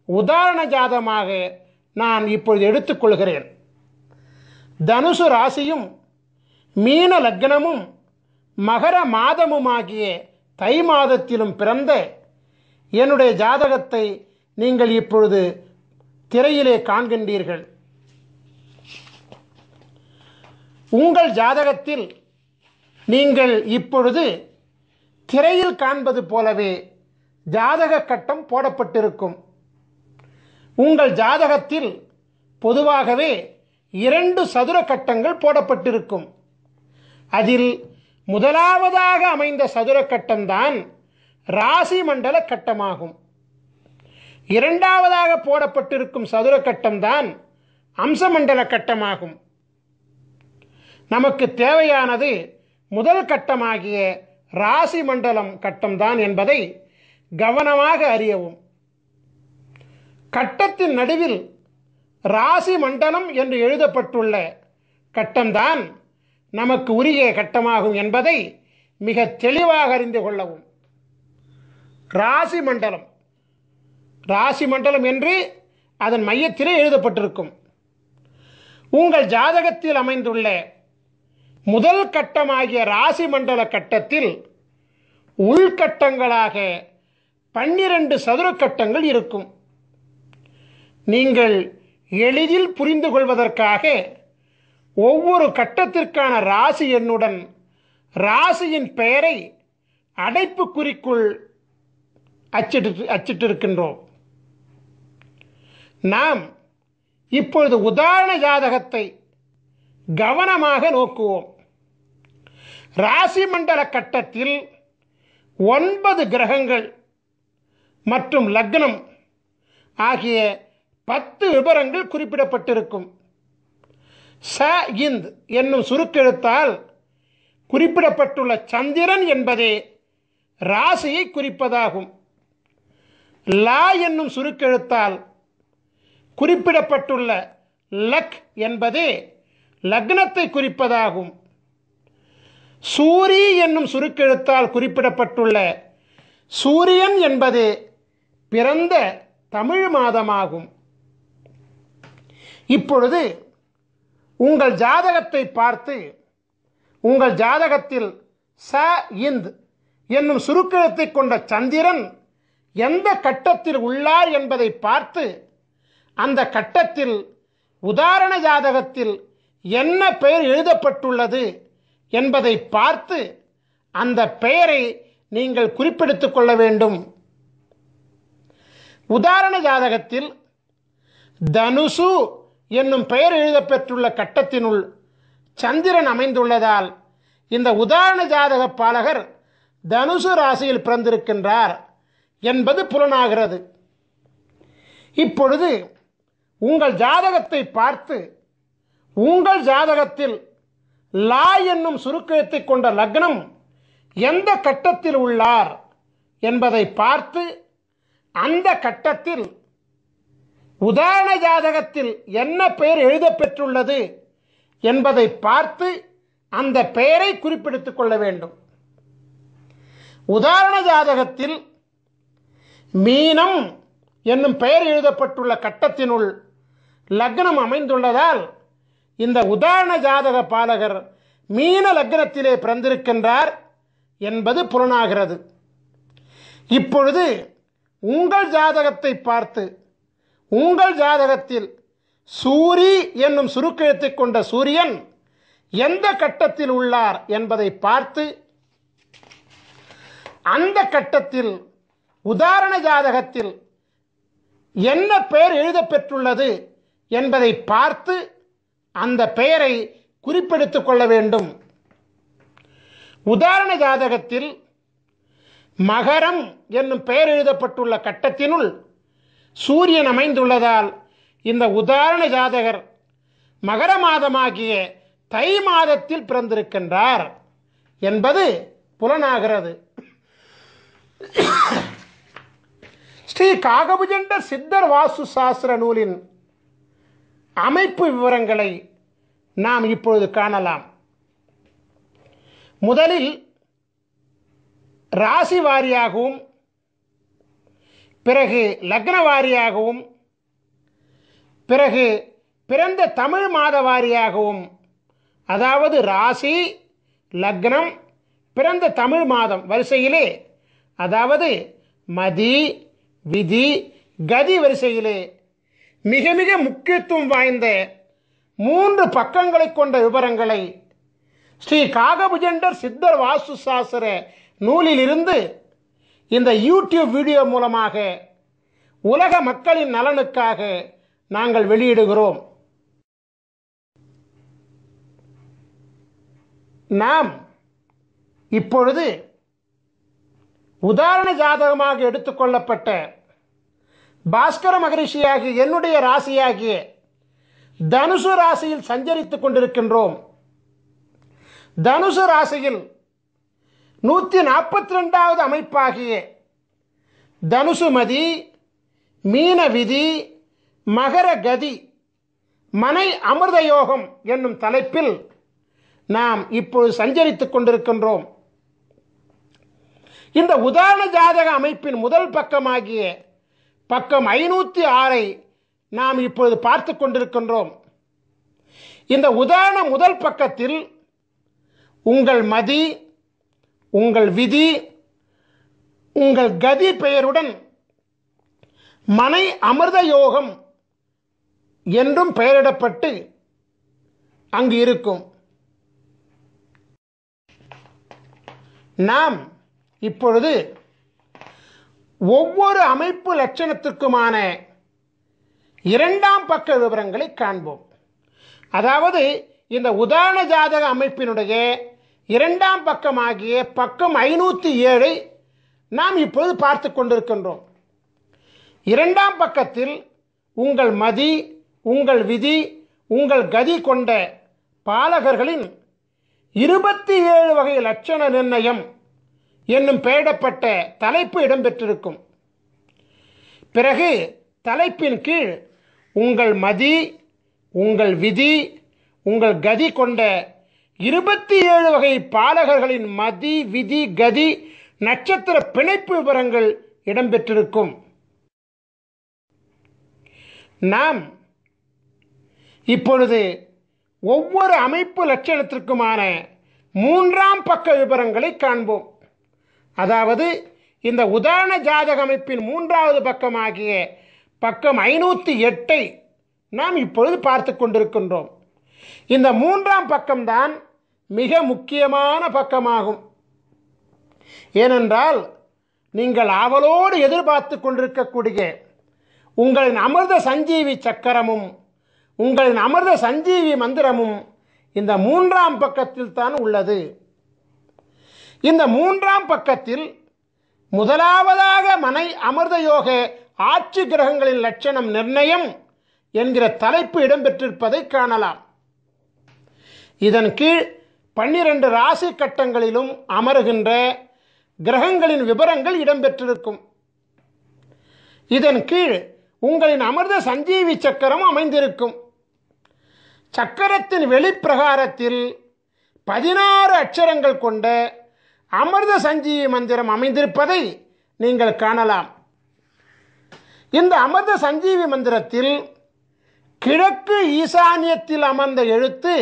உதாரண ஜாதகமாக நான் இப்பொழுது எடுத்துக்கொள்கிறேன். தனுசு ராசியும் மீன லக்னமும் மகர மாதமுமாகிய தை மாதத்திலும் பிறந்த என்னுடைய ஜாதகத்தை நீங்கள் இப்பொழுது திரையிலே காண்கின்றீர்கள். உங்கள் ஜாதகத்தில் நீங்கள் இப்பொழுது திரையில் காண்பது போலவே ஜாதக கட்டம் போடப்பட்டிருக்கும். உங்கள் ஜாதகத்தில் பொதுவாகவே 2 சதுர கட்டங்கள் போடப்பட்டிருக்கும். அதில் முதலாவதாக அமைந்த சதுர கட்டம்தான் ராசி மண்டல கட்டமாகும். இரண்டாவதாக போடப்பட்டிருக்கும் சதுர கட்டம்தான் அம்சமண்டல கட்டமாகும். நமக்கு தேவையானது முதல் கட்டமாகிய ராசி மண்டலம் கட்டம்தான் என்பதை கவனமாக அறியவும். கட்டத்தின் நடுவில் ராசி மண்டலம் என்று எழுதப்பட்டுள்ள கட்டம்தான் நமக்கு உரிய கட்டமாகும் என்பதை மிக தெளிவாக அறிந்து கொள்ளவும். ராசி மண்டலம் என்று அதன் மையத்திலே எழுதப்பட்டிருக்கும். உங்கள் ஜாதகத்தில் அமைந்துள்ள முதல் கட்டமாகிய ராசி மண்டல கட்டத்தில் உள்கட்டங்களாக 12 சதுர கட்டங்கள் இருக்கும். நீங்கள் எளிதில் புரிந்து கொள்வதற்காக ஒவ்வொரு கட்டத்திற்கான ராசி எண்ணுடன் ராசியின் பெயரை அடைப்புக்குறிக்குள் அச்சிட்டிருக்கின்றோம். நாம் இப்பொழுது உதாரண ஜாதகத்தை கவனமாக நோக்குவோம். ராசி மண்டல கட்டத்தில் 9 கிரகங்கள் மற்றும் லக்னம் ஆகிய 10 விபரங்கள் குறிப்பிடப்பட்டிருக்கும். ச இந்த் என்னும் சுருக்கெழுத்தால் குறிப்பிடப்பட்டுள்ள சந்திரன் என்பதே ராசியை குறிப்பதாகும். லா என்னும் சுருக்கெழுத்தால் குறிப்பிடப்பட்டுள்ள லக் என்பதே லக்னத்தை குறிப்பதாகும். சூரி என்னும் சுருக்கெழுத்தால் குறிப்பிடப்பட்டுள்ள சூரியன் என்பதே பிறந்த தமிழ் மாதமாகும். இப்பொழுது உங்கள் ஜாதகத்தை பார்த்து உங்கள் ஜாதகத்தில் ச இந்த் என்னும் சுருக்கெழுத்தை கொண்ட சந்திரன் எந்த கட்டத்தில் உள்ளார் என்பதை பார்த்து அந்த கட்டத்தில் உதாரண ஜாதகத்தில் என்ன பெயர் எழுதப்பட்டுள்ளது என்பதை பார்த்து அந்த பெயரை நீங்கள் குறிப்பெடுத்துக் கொள்ள வேண்டும். உதாரண ஜாதகத்தில் தனுசு என்னும் பெயர் எழுதப்பெற்றுள்ள கட்டத்தினுள் சந்திரன் அமைந்துள்ளதால் இந்த உதாரண ஜாதக பாலகர் தனுசு ராசியில் பிறந்திருக்கின்றார் என்பது புலனாகிறது. இப்பொழுது உங்கள் ஜாதகத்தை பார்த்து உங்கள் ஜாதகத்தில் லா என்னும் சுருக்கெழுத்தை கொண்ட லக்னம் எந்த கட்டத்தில் உள்ளார் என்பதை பார்த்து அந்த கட்டத்தில் உதாரண ஜாதகத்தில் என்ன பெயர் எழுதப்பெற்றுள்ளது என்பதை பார்த்து அந்த பெயரை குறிப்பிடுத்திக் கொள்ள வேண்டும். உதாரண ஜாதகத்தில் மீனம் என்னும் பெயர் எழுதப்பட்டுள்ள கட்டத்தினுள் லக்னம் அமைந்துள்ளதால் இந்த உதாரண ஜாதக பாலகர் மீன லக்னத்திலே பிறந்திருக்கின்றார் என்பது புலனாகிறது. இப்பொழுது உங்கள் ஜாதகத்தை பார்த்து உங்கள் ஜாதகத்தில் சூரி என்னும் சுருக்கெழுத்தை கொண்ட சூரியன் எந்த கட்டத்தில் உள்ளார் என்பதை பார்த்து அந்த கட்டத்தில் உதாரண ஜாதகத்தில் என்ன பெயர் எழுதப்பெற்றுள்ளது என்பதை பார்த்து அந்த பெயரை குறிப்பெடுத்துக் கொள்ள வேண்டும். உதாரண ஜாதகத்தில் மகரம் என்னும் பெயர் எழுதப்பட்டுள்ள கட்டத்தினுள் சூரியன் அமைந்துள்ளதால் இந்த உதாரண ஜாதகர் மகர மாதமாகிய தை மாதத்தில் பிறந்திருக்கின்றார் என்பது புலனாகிறது. ஸ்ரீ காகபுஜண்டர் சித்தர் வாஸ்து சாஸ்திர நூலின் அமைப்பு விவரங்களை நாம் இப்பொழுது காணலாம். முதலில் ராசி வாரியாகவும் பிறகு லக்ன வாரியாகவும் பிறகு பிறந்த தமிழ் மாத வாரியாகவும், அதாவது ராசி லக்னம் பிறந்த தமிழ் மாதம் வரிசையிலே, அதாவது மதி விதி கதி வரிசையிலே மிக மிக முக்கியத்துவம் வாய்ந்த 3 பக்கங்களை கொண்ட விவரங்களை ஸ்ரீ காகபுஜண்டர் சித்தர் வாஸ்து சாஸ்திர நூலிலிருந்து இந்த யூடியூப் வீடியோ மூலமாக உலக மக்களின் நலனுக்காக நாங்கள் வெளியிடுகிறோம். நாம் இப்பொழுது உதாரண ஜாதகமாக எடுத்துக்கொள்ளப்பட்ட பாஸ்கர மகரிஷியாகிய என்னுடைய ராசியாகிய தனுசு ராசியில் சஞ்சரித்துக் கொண்டிருக்கின்றோம். தனுசு ராசியில் 142வது அமைப்பாகிய தனுசு மதி மீன விதி மகர கதி மனை அமிர்த யோகம் என்னும் தலைப்பில் நாம் இப்பொழுது சஞ்சரித்துக் கொண்டிருக்கின்றோம். இந்த உதாரண ஜாதக அமைப்பின் முதல் பக்கமாகிய பக்கம் 506 நாம் இப்பொழுது பார்த்து கொண்டிருக்கின்றோம். இந்த உதாரண முதல் பக்கத்தில் உங்கள் மதி உங்கள் விதி உங்கள் கதி பெயருடன் மனை அமிர்த யோகம் என்றும் பெயரிடப்பட்டு அங்கு இருக்கும். நாம் இப்பொழுது ஒவ்வொரு அமைப்பு லட்சணத்திற்குமான 2ஆம் பக்க விவரங்களை காண்போம். அதாவது இந்த உதாரண ஜாதக அமைப்பினுடைய 2ஆம் பக்கமாகிய பக்கம் 507 நாம் இப்பொழுது பார்த்து கொண்டிருக்கின்றோம். 2ஆம் பக்கத்தில் உங்கள் மதி உங்கள் விதி உங்கள் கதி கொண்ட பாலகர்களின் 27 வகை லட்சண நிர்ணயம் என்னும் பெயரிடப்பட்ட தலைப்பு இடம்பெற்றிருக்கும். பிறகு தலைப்பின் கீழ் உங்கள் மதி உங்கள் விதி உங்கள் கதி கொண்ட 27 வகை பாலகர்களின் மதி விதி கதி நட்சத்திர பிணைப்பு விவரங்கள் இடம்பெற்றிருக்கும். நாம் இப்பொழுது ஒவ்வொரு அமைப்பு லட்சணத்திற்குமான 3ஆம் பக்க விவரங்களை காண்போம். அதாவது இந்த உதாரண ஜாதக அமைப்பின் 3வது பக்கமாகிய பக்கம் 508 நாம் இப்பொழுது பார்த்து கொண்டிருக்கின்றோம். இந்த 3ஆம் பக்கம்தான் மிக முக்கியமான பக்கமாகும். ஏனென்றால் நீங்கள் ஆவலோடு எதிர்பார்த்து கொண்டிருக்கக்கூடிய உங்களின் அமிர்த சஞ்சீவி சக்கரமும் உங்களின் அமிர்த சஞ்சீவி மந்திரமும் இந்த 3ஆம் பக்கத்தில் தான் உள்ளது. இந்த 3ஆம் பக்கத்தில் முதலாவதாக மனை அமிர்த யோக ஆட்சி கிரகங்களின் லட்சணம் நிர்ணயம் என்கிற தலைப்பு இடம்பெற்றிருப்பதை காணலாம். இதன் கீழ் 12 ராசி கட்டங்களிலும் அமருகின்ற கிரகங்களின் விவரங்கள் இடம்பெற்றிருக்கும். இதன் கீழ் உங்களின் அமிர்த சஞ்சீவி சக்கரம் அமைந்திருக்கும். சக்கரத்தின் வெளிப்பிரகாரத்தில் 16 அட்சரங்கள் கொண்ட அமிர்த சஞ்சீவி மந்திரம் அமைந்திருப்பதை நீங்கள் காணலாம். இந்த அமிர்த சஞ்சீவி மந்திரத்தில் கிழக்கு ஈசானியத்தில் அமர்ந்த எழுத்து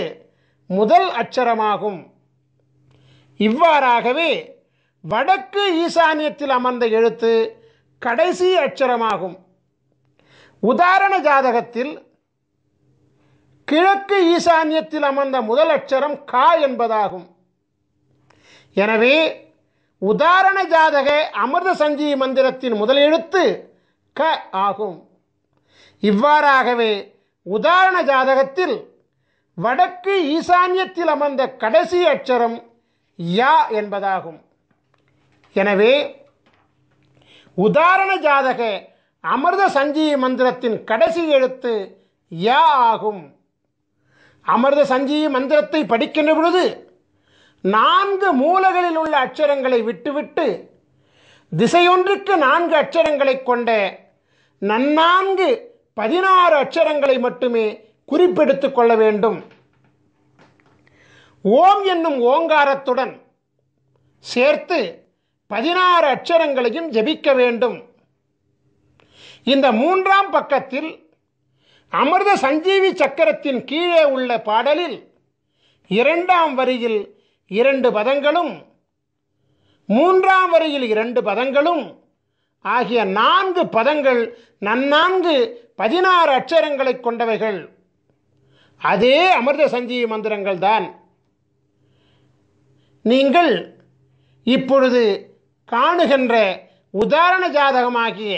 முதல் அட்சரமாகும். இவ்வாறாகவே வடக்கு ஈசானியத்தில் அமர்ந்த எழுத்து கடைசி அட்சரமாகும். உதாரண ஜாதகத்தில் கிழக்கு ஈசானியத்தில் அமர்ந்த முதல் அட்சரம் கா என்பதாகும். எனவே உதாரண ஜாதக அமிர்த சஞ்சீவி மந்திரத்தின் முதல் எழுத்து க ஆகும். இவ்வாறாகவே உதாரண ஜாதகத்தில் வடக்கு ஈசான்யத்தில் அமர்ந்த கடைசி அட்சரம் யா என்பதாகும். எனவே உதாரண ஜாதக அமிர்த சஞ்சீவி மந்திரத்தின் கடைசி எழுத்து யா ஆகும். அமிர்த சஞ்சீவி மந்திரத்தை படிக்கின்ற பொழுது 4 மூலைகளில் உள்ள அட்சரங்களை விட்டுவிட்டு திசையொன்றுக்கு 4 அட்சரங்களை கொண்ட நன்னான்கு 16 அட்சரங்களை மட்டுமே குறிப்பெடுத்துக் கொள்ள வேண்டும். ஓம் என்னும் ஓங்காரத்துடன் சேர்த்து 16 அட்சரங்களையும் ஜபிக்க வேண்டும். இந்த 3ஆம் பக்கத்தில் அமிர்த சஞ்சீவி சக்கரத்தின் கீழே உள்ள பாடலில் 2ஆம் வரியில் 2 பதங்களும் 3ஆம் வரியில் 2 பதங்களும் ஆகிய 4 பதங்கள் நன்னான்கு 16 அட்சரங்களை கொண்டவைகள். அதே அமிர்த சஞ்சீவி மந்திரங்கள் தான். நீங்கள் இப்பொழுது காணுகின்ற உதாரண ஜாதகமாகிய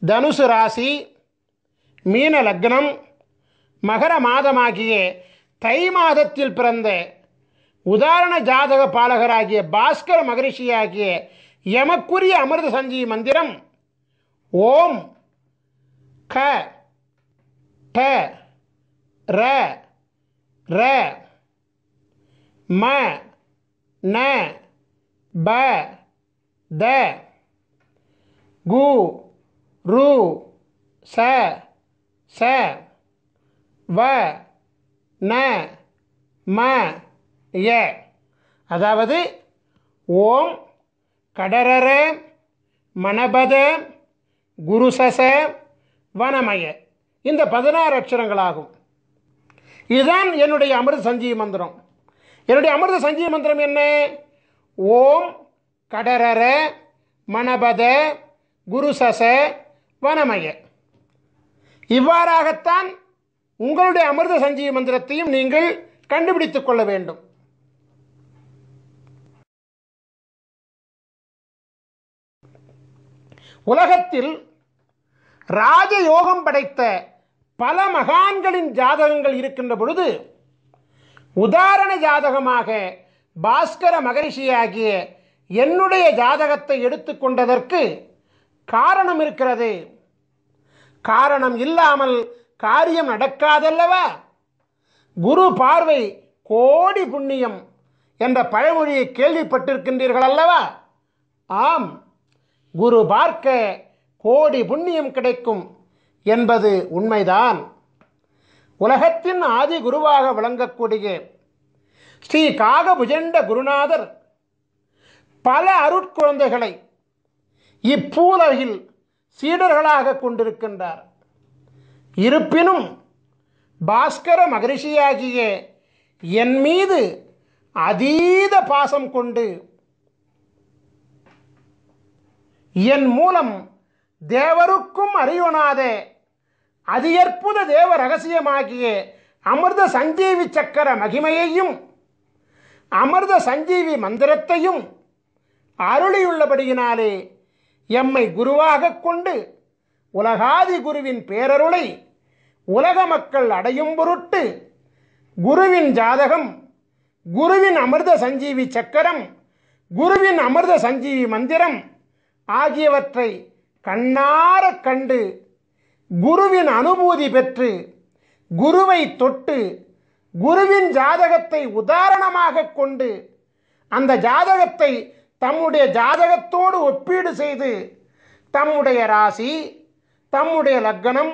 தனுசு ராசி, மீன லக்னம், மகர மாதமாகிய தை மாதத்தில் பிறந்த உதாரண ஜாதக பாலகராகிய பாஸ்கர மகரிஷியாகிய எமக்குரிய அமிர்த சஞ்சீவி மந்திரம் ஓம் க ட ர ர ம ந ப த கு ரு ச ச வ ந ம ய. அதாவது ஓம் கடரர மணபத குருசச வனமய, இந்த 16 அட்சரங்களாகும். இதுதான் என்னுடைய அமிர்த சஞ்சீவி மந்திரம். என்னுடைய அமிர்த சஞ்சீவி மந்திரம் என்ன? ஓம் கடரர மணபத குருசச வனமய. இவ்வாறாகத்தான் உங்களுடைய அமிர்த சஞ்சீவி மந்திரத்தையும் நீங்கள் கண்டுபிடித்துக் கொள்ள வேண்டும். உலகத்தில் ராஜயோகம் படைத்த பல மகான்களின் ஜாதகங்கள் இருக்கின்ற பொழுது உதாரண ஜாதகமாக பாஸ்கர மகரிஷியாகிய என்னுடைய ஜாதகத்தை எடுத்துக்கொண்டதற்கு காரணம் இருக்கிறது. காரணம் இல்லாமல் காரியம் நடக்காதல்லவா? குரு பார்வை கோடி புண்ணியம் என்ற பழமொழியை கேள்விப்பட்டிருக்கின்றீர்கள் அல்லவா? ஆம், குரு பார்க்க கோடி புண்ணியம் கிடைக்கும் என்பது உண்மைதான். உலகத்தின் ஆதி குருவாக விளங்கக்கூடிய ஸ்ரீ காகபுஜண்ட குருநாதர் பல அருட்குழந்தைகளை இப்பூலகில் சீடர்களாக கொண்டிருக்கின்றார். இருப்பினும் பாஸ்கர மகரிஷியாகிய என் மீது அதீத பாசம் கொண்டு என் மூலம் தேவருக்கும் அறியொணாத அதியற்புத தேவ ரகசியமாகிய அமிர்த சஞ்சீவி சக்கர மகிமையையும் அமிர்த சஞ்சீவி மந்திரத்தையும் அருளியுள்ளபடியினாலே எம்மை குருவாக கொண்டு உலகாதி குருவின் பேரருளை உலக மக்கள் அடையும் பொருட்டு குருவின் ஜாதகம், குருவின் அமிர்த சஞ்சீவி சக்கரம், குருவின் அமிர்த சஞ்சீவி மந்திரம் ஆகியவற்றை கண்ணார கண்டு குருவின் அனுபூதி பெற்று குருவை தொட்டு குருவின் ஜாதகத்தை உதாரணமாக கொண்டு அந்த ஜாதகத்தை தம்முடைய ஜாதகத்தோடு ஒப்பீடு செய்து தம்முடைய ராசி, தம்முடைய லக்னம்,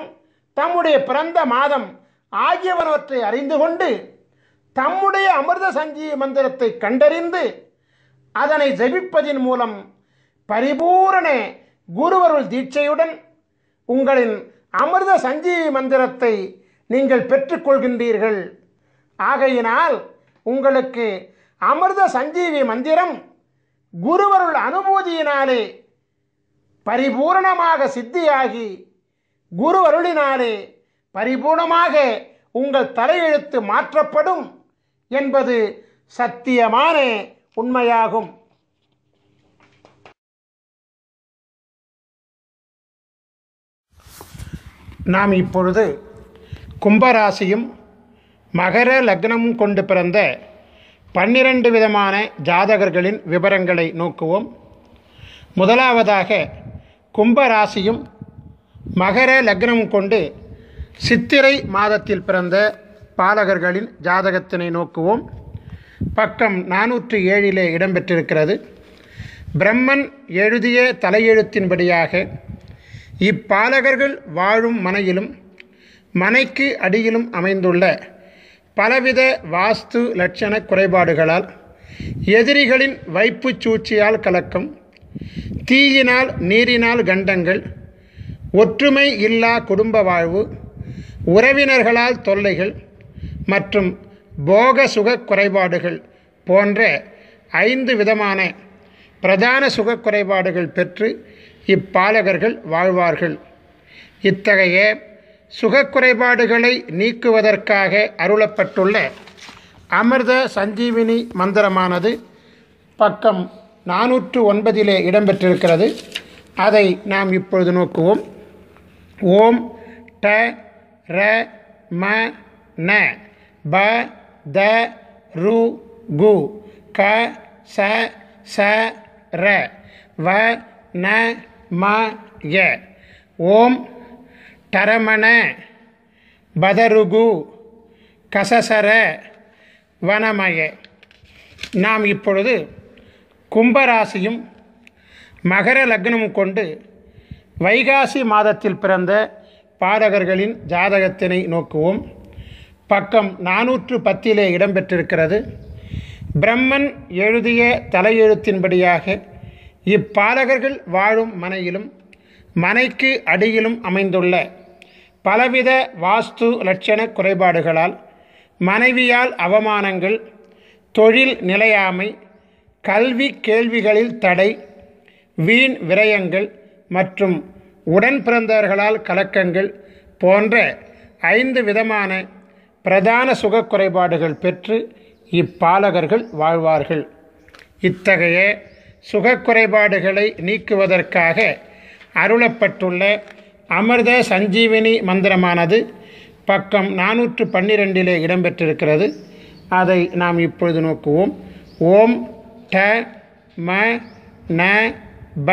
தம்முடைய பிறந்த மாதம் ஆகியவற்றை அறிந்து கொண்டு தம்முடைய அமிர்த சஞ்சீவி மந்திரத்தை கண்டறிந்து அதனை ஜபிப்பதின் மூலம் பரிபூரண குருவருள் தீட்சையுடன் உங்களின் அமிர்த சஞ்சீவி மந்திரத்தை நீங்கள் பெற்றுக்கொள்கின்றீர்கள். ஆகையினால் உங்களுக்கு அமிர்த சஞ்சீவி மந்திரம் குருவருள் அனுபூதியினாலே பரிபூரணமாக சித்தியாகி குருவருளினாலே பரிபூர்ணமாக உங்கள் தலையெழுத்து மாற்றப்படும் என்பது சத்தியமான உண்மையாகும். நாம் இப்பொழுது கும்பராசியும் மகர லக்னமும் கொண்டு பிறந்த 12 விதமான ஜாதகர்களின் விவரங்களை நோக்குவோம். முதலாவதாக கும்பராசியும் மகர லக்னமும் கொண்டு சித்திரை மாதத்தில் பிறந்த பாலகர்களின் ஜாதகத்தினை நோக்குவோம். பக்கம் 407 இடம்பெற்றிருக்கிறது. பிரம்மன் எழுதிய தலையெழுத்தின்படியாக இப்பாலகர்கள் வாழும் மனையிலும் மனைக்கு அடியிலும் அமைந்துள்ள பலவித வாஸ்து லட்சண குறைபாடுகளால், எதிரிகளின் வைப்பு சூழ்ச்சியால் கலக்கம், தீயினால் நீரினால் கண்டங்கள், ஒற்றுமை இல்லா குடும்ப வாழ்வு, உறவினர்களால் தொல்லைகள் மற்றும் போக சுக குறைபாடுகள் போன்ற 5 விதமான பிரதான சுக குறைபாடுகள் பெற்று இப்பாலகர்கள் வாழ்வார்கள். இத்தகைய சுகக்குறைபாடுகளை நீக்குவதற்காக அருளப்பட்டுள்ள அமிர்த சஞ்சீவினி மந்திரமானது பக்கம் 409 இடம்பெற்றிருக்கிறது. அதை நாம் இப்பொழுது நோக்குவோம். ஓம் ட ர ம ந ப த ரு கு க ச ச ர வ ந ம ய. ஓம் டரமண பதருகு கசசர வனமய. நாம் இப்பொழுது கும்பராசியும் மகர லக்னமும் கொண்டு வைகாசி மாதத்தில் பிறந்த பாலகர்களின் ஜாதகத்தினை நோக்குவோம். பக்கம் 410 இடம்பெற்றிருக்கிறது. பிரம்மன் எழுதிய தலையெழுத்தின்படியாக இப்பாலகர்கள் வாழும் மனையிலும் மனைக்கு அடியிலும் அமைந்துள்ள பலவித வாஸ்து லட்சண குறைபாடுகளால் மனைவியால் அவமானங்கள், தொழில் நிலையாமை, கல்வி கேள்விகளில் தடை, வீண் விரயங்கள் மற்றும் உடன் பிறந்தவர்களால் கலக்கங்கள் போன்ற 5 விதமான பிரதான சுக குறைபாடுகள் பெற்று இப்பாலகர்கள் வாழ்வார்கள். இத்தகைய சுகக்குறைபாடுகளை நீக்குவதற்காக அருளப்பட்டுள்ள அமிர்த சஞ்சீவினி மந்திரமானது பக்கம் 412 இடம்பெற்றிருக்கிறது. அதை நாம் இப்பொழுது நோக்குவோம். ஓம் ட ம ந ப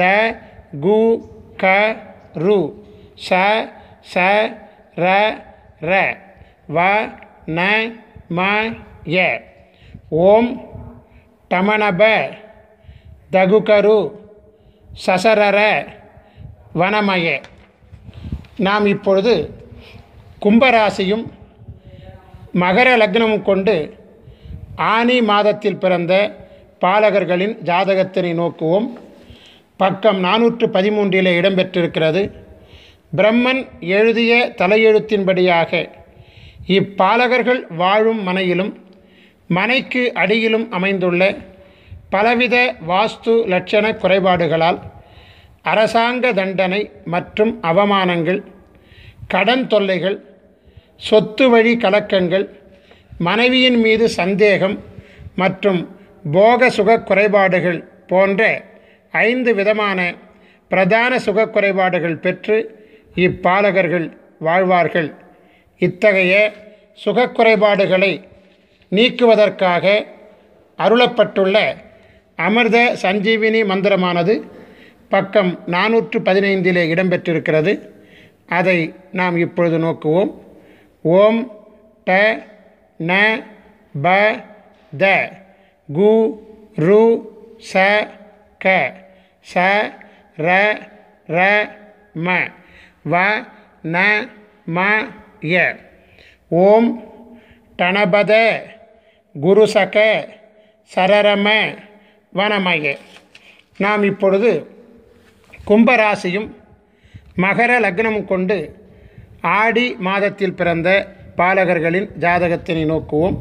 த கு க ரு ச ச ர ர வ ந ம ய. ஓம் டமணப தகுகரு சசரர வனமய. நாம் இப்பொழுது கும்பராசியும் மகர லக்னமும் கொண்டு ஆனி மாதத்தில் பிறந்த பாலகர்களின் ஜாதகத்தினை நோக்குவோம். பக்கம் 413 இடம்பெற்றிருக்கிறது. பிரம்மன் எழுதிய தலையெழுத்தின்படியாக இப்பாலகர்கள் வாழும் மனையிலும் மனைக்கு அடியிலும் அமைந்துள்ள பலவித வாஸ்து லட்சண குறைபாடுகளால் அரசாங்க தண்டனை மற்றும் அவமானங்கள், கடன் தொல்லைகள், சொத்து வழி கலக்கங்கள், மனைவியின் மீது சந்தேகம் மற்றும் போக சுக குறைபாடுகள் போன்ற 5 விதமான பிரதான சுக குறைபாடுகள் பெற்று இப்பாலகர்கள் வாழ்வார்கள். இத்தகைய சுகக்குறைபாடுகளை நீக்குவதற்காக அருளப்பட்டுள்ள அமிர்த சஞ்சீவினி மந்திரமானது பக்கம் 415 இடம்பெற்றிருக்கிறது. அதை நாம் இப்பொழுது நோக்குவோம். ஓம் ட ந ப த கு ரு ச க ச ர ர ம வ ந ம ய. ஓம் டணபத குருசக சரரம வனமய. நாம் இப்பொழுது கும்பராசியும் மகர லக்னமும் கொண்டு ஆடி மாதத்தில் பிறந்த பாலகர்களின் ஜாதகத்தினை நோக்குவோம்.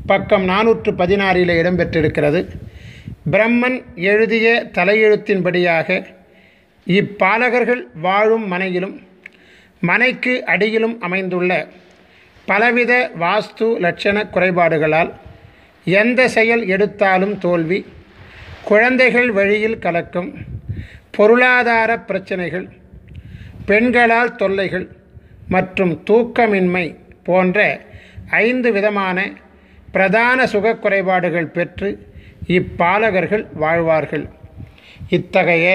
பக்கம் 416 இடம்பெற்றிருக்கிறது. பிரம்மன் எழுதிய தலையெழுத்தின்படியாக இப்பாலகர்கள் வாழும் மனையிலும் மனைக்கு அடியிலும் அமைந்துள்ள பலவித வாஸ்து லட்சண குறைபாடுகளால் எந்த செயல் எடுத்தாலும் தோல்வி, குழந்தைகள் வழியில் கலக்கம், பொருளாதார பிரச்சனைகள், பெண்களால் தொல்லைகள் மற்றும் தூக்கமின்மை போன்ற 5 விதமான பிரதான சுக குறைபாடுகள் பெற்று இப்பாலகர்கள் வாழ்வார்கள். இத்தகைய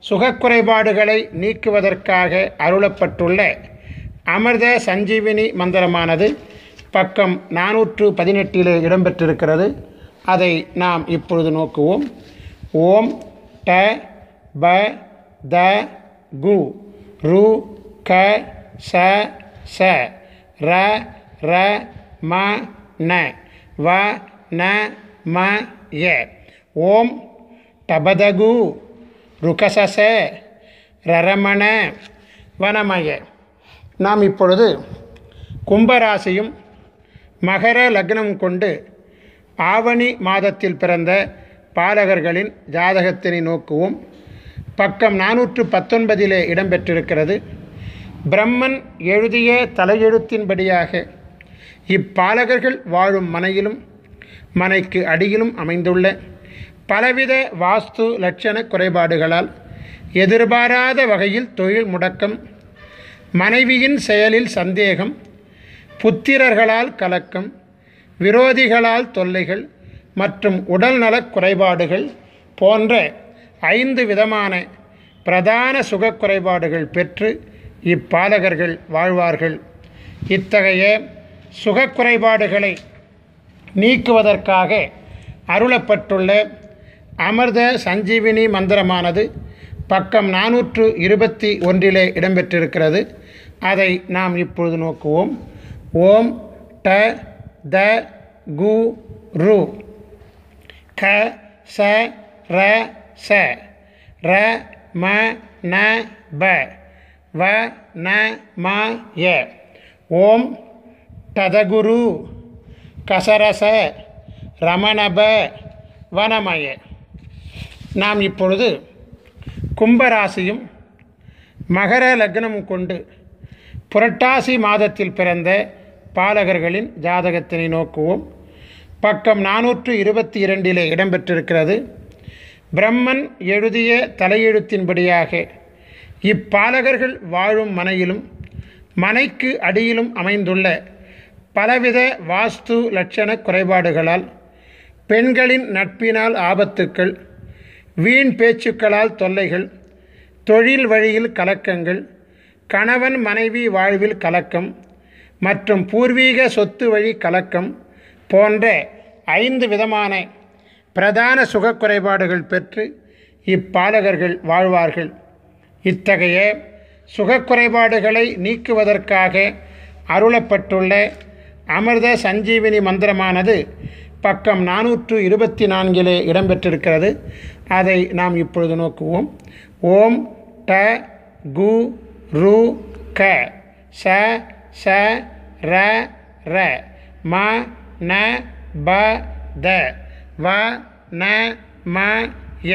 சுகக்குறைபாடுகளை நீக்குவதற்காக அருளப்பட்டுள்ள அமிர்த சஞ்சீவினி மந்திரமானது பக்கம் 418 இடம்பெற்றிருக்கிறது. அதை நாம் இப்பொழுது நோக்குவோம். ஓம் ட ப த கு ரு க ச ச ர ர ம ந வ ந ம ய. ஓம் டபதகு ருகசச ரரமண வனமய. நாம் இப்பொழுது கும்பராசியும் மகர லக்னம் கொண்டு ஆவணி மாதத்தில் பிறந்த பாலகர்களின் ஜாதகத்தினை நோக்குவோம். பக்கம் 419 இடம்பெற்றிருக்கிறது. பிரம்மன் எழுதிய தலையெழுத்தின்படியாக இப்பாலகர்கள் வாழும் மனையிலும் மனைக்கு அடியிலும் அமைந்துள்ள பலவித வாஸ்து லட்சண குறைபாடுகளால் எதிர்பாராத வகையில் தொழில் முடக்கம், மனைவியின் செயலில் சந்தேகம், புத்திரர்களால் கலக்கம், விரோதிகளால் தொல்லைகள் மற்றும் உடல்நலக் குறைபாடுகள் போன்ற 5 விதமான பிரதான சுக குறைபாடுகள் பெற்று இப்பாலகர்கள் வாழ்வார்கள். இத்தகைய சுகக்குறைபாடுகளை நீக்குவதற்காக அருளப்பட்டுள்ள அமிர்த சஞ்சீவினி மந்திரமானது பக்கம் 421 இடம்பெற்றிருக்கிறது. அதை நாம் இப்பொழுது நோக்குவோம். ஓம் ட த கு ரு க ச ர ச ர ம ந ப வ ந ம ய. ஓம் டதகுரு கசரச ரமணப வனமய. நாம் இப்பொழுது கும்பராசியும் மகர லக்னம் கொண்டு புரட்டாசி மாதத்தில் பிறந்த பாலகர்களின் ஜாதகத்தினை நோக்குவோம். பக்கம் 422 இடம்பெற்றிருக்கிறது. பிரம்மன் எழுதிய தலையெழுத்தின்படியாக இப்பாலகர்கள் வாழும் மனையிலும் மனைக்கு அடியிலும் அமைந்துள்ள பலவித வாஸ்து லட்சண குறைபாடுகளால் பெண்களின் நட்பினால் ஆபத்துக்கள், வீண் பேச்சுக்களால் தொல்லைகள், தொழில் வழியில் கலக்கங்கள், கணவன் மனைவி வாழ்வில் கலக்கம் மற்றும் பூர்வீக சொத்து வழி கலக்கம் போன்ற 5 விதமான பிரதான சுகக்குறைபாடுகள் பெற்று இப்பாலகர்கள் வாழ்வார்கள். இத்தகைய சுகக்குறைபாடுகளை நீக்குவதற்காக அருளப்பட்டுள்ள அமிர்த சஞ்சீவினி மந்திரமானது பக்கம் 424 இடம்பெற்றிருக்கிறது. அதை நாம் இப்பொழுது நோக்குவோம். ஓம் ட கு ரு க ச ச ர ர ம ந ப த வ ந ம ய.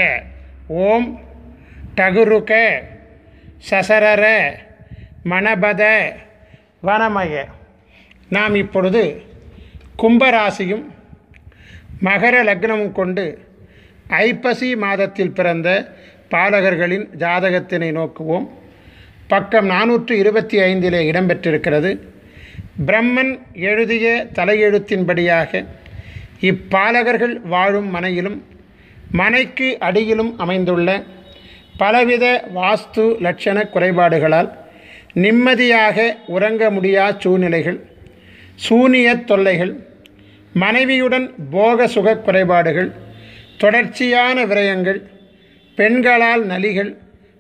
ஓம் டகுருக சசரர மணபத வனமய. நாம் இப்பொழுது கும்பராசியும் மகர லக்னமும் கொண்டு ஐப்பசி மாதத்தில் பிறந்த பாலகர்களின் ஜாதகத்தினை நோக்குவோம். பக்கம் 425 இடம்பெற்றிருக்கிறது. பிரம்மன் எழுதிய தலையெழுத்தின்படியாக இப்பாலகர்கள் வாழும் மனையிலும் மனைக்கு அடியிலும் அமைந்துள்ள பலவித வாஸ்து லட்சண குறைபாடுகளால் நிம்மதியாக உறங்க முடியா சூழ்நிலைகள், சூனிய தொல்லைகள், மனைவியுடன் போக சுக குறைபாடுகள், தொடர்ச்சியான விரயங்கள், பெண்களால் நலிகள்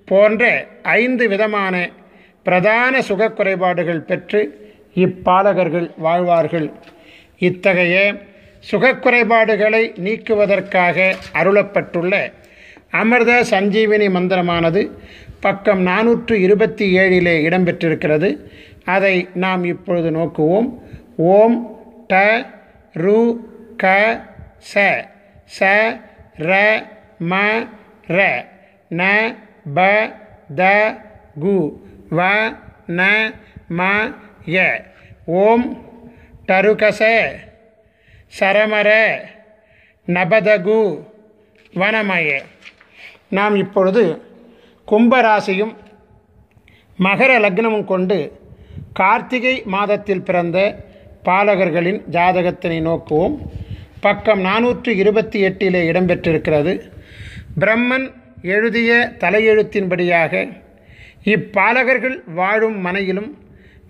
போன்ற 5 விதமான பிரதான சுக குறைபாடுகள் பெற்று இப்பாலகர்கள் வாழ்வார்கள். இத்தகைய சுகக்குறைபாடுகளை நீக்குவதற்காக அருளப்பட்டுள்ள அமிர்த சஞ்சீவினி மந்திரமானது பக்கம் 427 இடம்பெற்றிருக்கிறது. அதை நாம் இப்பொழுது நோக்குவோம். ஓம் ட ரு க ச ச ர ம ர ந ப த கு வ ந ம ய. ஓம் டருகச சரமர நபதகு வனமய. நாம் இப்பொழுது கும்பராசியும் மகர லக்னமும் கொண்டு கார்த்திகை மாதத்தில் பிறந்த பாலகர்களின் ஜாதகத்தினை நோக்குவோம். பக்கம் 428 இடம்பெற்றிருக்கிறது. பிரம்மன் எழுதிய தலையெழுத்தின்படியாக இப்பாலகர்கள் வாழும் மனையிலும்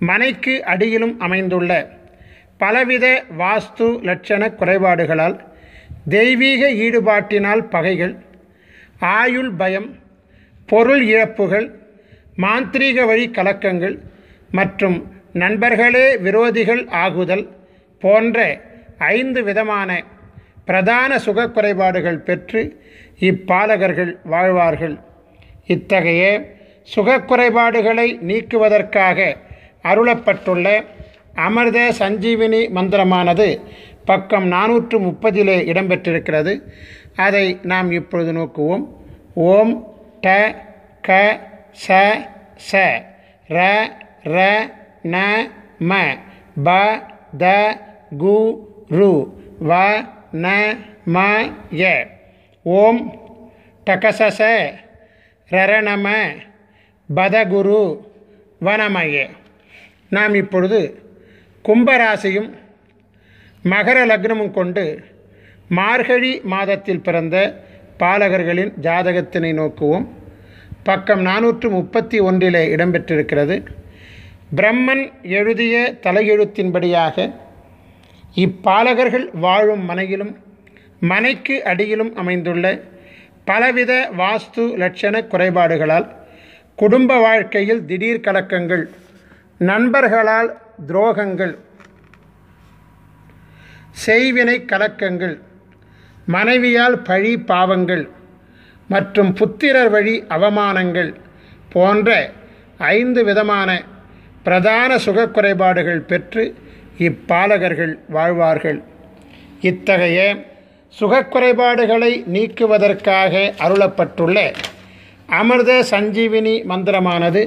மனைக்கு அடியிலும் அமைந்துள்ள பலவித வாஸ்து லட்சண குறைபாடுகளால் தெய்வீக ஈடுபாட்டினால் பகைகள், ஆயுள் பயம், பொருள் இழப்புகள், மாந்திரீக வழி கலக்கங்கள் மற்றும் நண்பர்களே விரோதிகள் ஆகுதல் போன்ற 5 விதமான பிரதான சுக குறைபாடுகள் பெற்று இப்பாலகர்கள் வாழ்வார்கள். இத்தகைய சுகக்குறைபாடுகளை நீக்குவதற்காக அருளப்பட்டுள்ள அமிர்த சஞ்சீவினி மந்திரமானது பக்கம் 430 இடம்பெற்றிருக்கிறது. அதை நாம் இப்பொழுது நோக்குவோம். ஓம் ட க ச ச ர ர ந ம ப த கு ரு வ ந ம ய. ஓம் டகசச ரரணம பதகுரு வனமய. நாம் இப்பொழுது கும்பராசியும் மகர லக்னமும் கொண்டு மார்கழி மாதத்தில் பிறந்த பாலகர்களின் ஜாதகத்தினை நோக்குவோம். பக்கம் 431 இடம்பெற்றிருக்கிறது. பிரம்மன் எழுதிய தலையெழுத்தின்படியாக இப்பாலகர்கள் வாழும் மனையிலும் மனைக்கு அடியிலும் அமைந்துள்ள பலவித வாஸ்து லட்சண குறைபாடுகளால் குடும்ப வாழ்க்கையில் திடீர் கலக்கங்கள், நண்பர்களால் துரோகங்கள், செய்வினை கலக்கங்கள், மனைவியால் பழி பாவங்கள் மற்றும் புத்திரர் வழி அவமானங்கள் போன்ற 5 விதமான பிரதான சுக குறைபாடுகள் பெற்று இப்பாலகர்கள் வாழ்வார்கள். இத்தகைய சுகக்குறைபாடுகளை நீக்குவதற்காக அருளப்பட்டுள்ள அமிர்த சஞ்சீவினி மந்திரமானது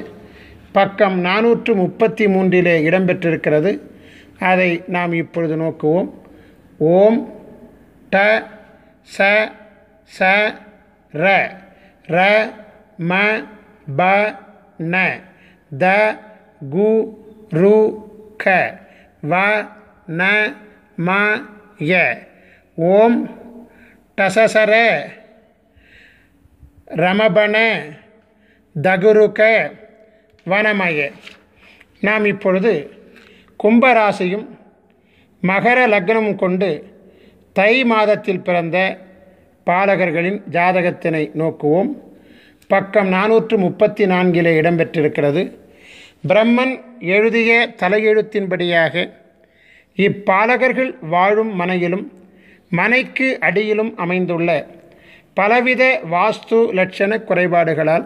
பக்கம் 433 இடம்பெற்றிருக்கிறது. அதை நாம் இப்பொழுது நோக்குவோம். ஓம் ட ச ச ர ர ம ப ந த கு ரு க வ ந ம ய. ஓம் டசசர ரமபண தகுருக வனமய. நாம் இப்பொழுது கும்பராசியும் மகர லக்னமும் கொண்டு தை மாதத்தில் பிறந்த பாலகர்களின் ஜாதகத்தினை நோக்குவோம். பக்கம் 434 இடம்பெற்றிருக்கிறது. பிரம்மன் எழுதிய தலையெழுத்தின்படியாக இப்பாலகர்கள் வாழும் மனையிலும் மனைக்கு அடியிலும் அமைந்துள்ள பலவித வாஸ்து லட்சண குறைபாடுகளால்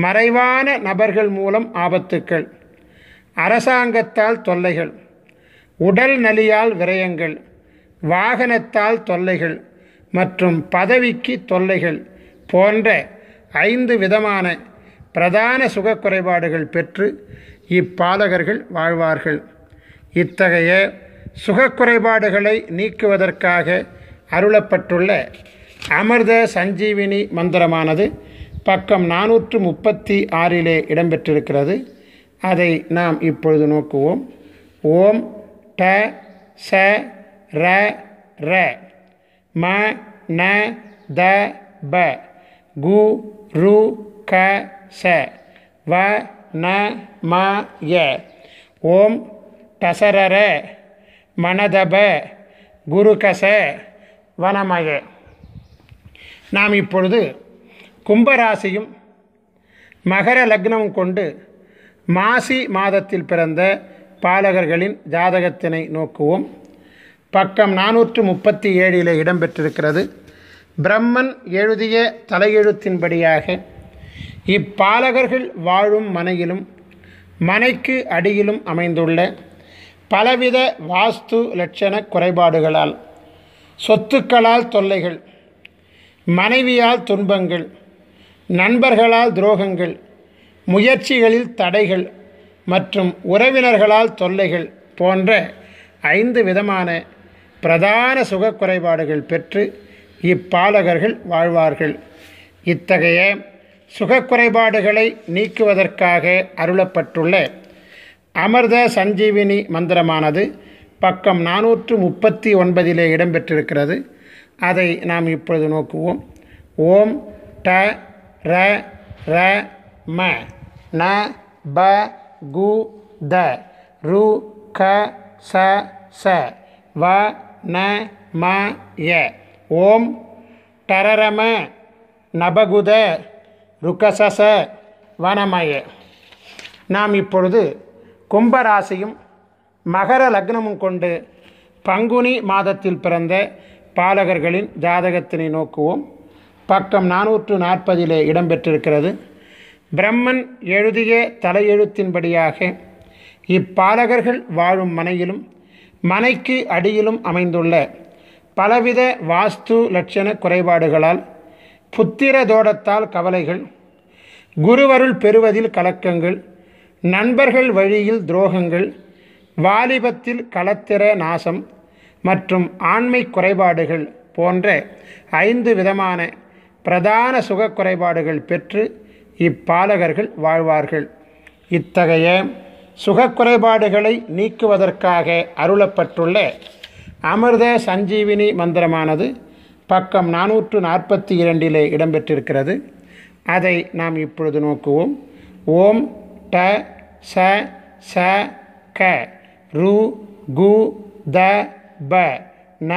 மறைவான நபர்கள் மூலம் ஆபத்துக்கள், அரசாங்கத்தால் தொல்லைகள், உடல் நலியால் விரயங்கள், வாகனத்தால் தொல்லைகள் மற்றும் பதவிக்கு தொல்லைகள் போன்ற 5 விதமான பிரதான சுக குறைபாடுகள் பெற்று இப்பாலகர்கள் வாழ்வார்கள். இத்தகைய சுகக்குறைபாடுகளை நீக்குவதற்காக அருளப்பட்டுள்ள அமிர்த சஞ்சீவினி மந்திரமானது பக்கம் 436 இடம்பெற்றிருக்கிறது. அதை நாம் இப்பொழுது நோக்குவோம். ஓம் ட ச ர ர ம ந த ப கு ரு க ச வ ந ம ய. ஓம் டசரர மனதப குருகச வனமய. நாம் இப்பொழுது கும்பராசியும் மகர லக்னமும் கொண்டு மாசி மாதத்தில் பிறந்த பாலகர்களின் ஜாதகத்தினை நோக்குவோம். பக்கம் 437 இடம்பெற்றிருக்கிறது. பிரம்மன் எழுதிய தலையெழுத்தின்படியாக இப்பாலகர்கள் வாழும் மனையிலும் மனைக்கு அடியிலும் அமைந்துள்ள பலவித வாஸ்து லட்சண குறைபாடுகளால் சொத்துக்களால் தொல்லைகள், மனைவியால் துன்பங்கள், நண்பர்களால் துரோகங்கள், முயற்சிகளில் தடைகள் மற்றும் உறவினர்களால் தொல்லைகள் போன்ற 5 விதமான பிரதான சுக குறைபாடுகள் பெற்று இப்பாலகர்கள் வாழ்வார்கள். இத்தகைய சுகக்குறைபாடுகளை நீக்குவதற்காக அருளப்பட்டுள்ள அமிர்த சஞ்சீவினி மந்திரமானது பக்கம் 439 இடம்பெற்றிருக்கிறது. அதை நாம் இப்பொழுது நோக்குவோம். ஓம் ட ர ர ம ந ப கு த ரு க ச ச வ ந ம ய ஓம் டரரம நபகுத ருகசச வனமய. நாம் இப்பொழுது கும்பராசியும் மகர லக்னமும் கொண்டு பங்குனி மாதத்தில் பிறந்த பாலகர்களின் ஜாதகத்தினை நோக்குவோம். பக்கம் 440 இடம்பெற்றிருக்கிறது. பிரம்மன் எழுதிய தலையெழுத்தின்படியாக இப்பாலகர்கள் வாழும் மனையிலும் மனைக்கு அடியிலும் அமைந்துள்ள பலவித வாஸ்து லட்சண குறைபாடுகளால் புத்திர தோடத்தால் கவலைகள், குருவருள் பெறுவதில் கலக்கங்கள், நண்பர்கள் வழியில் துரோகங்கள், வாலிபத்தில் களத்திர நாசம் மற்றும் ஆண்மை குறைபாடுகள் போன்ற 5 விதமான பிரதான சுக குறைபாடுகள் பெற்று இப்பாலகர்கள் வாழ்வார்கள். இத்தகைய சுக குறைபாடுகளை நீக்குவதற்காக அருளப்பட்டுள்ள அமிர்த சஞ்சீவினி மந்திரமானது பக்கம் 442 இடம்பெற்றிருக்கிறது. அதை நாம் இப்பொழுது நோக்குவோம். ஓம் ட ச ச க ரு கு த ப ந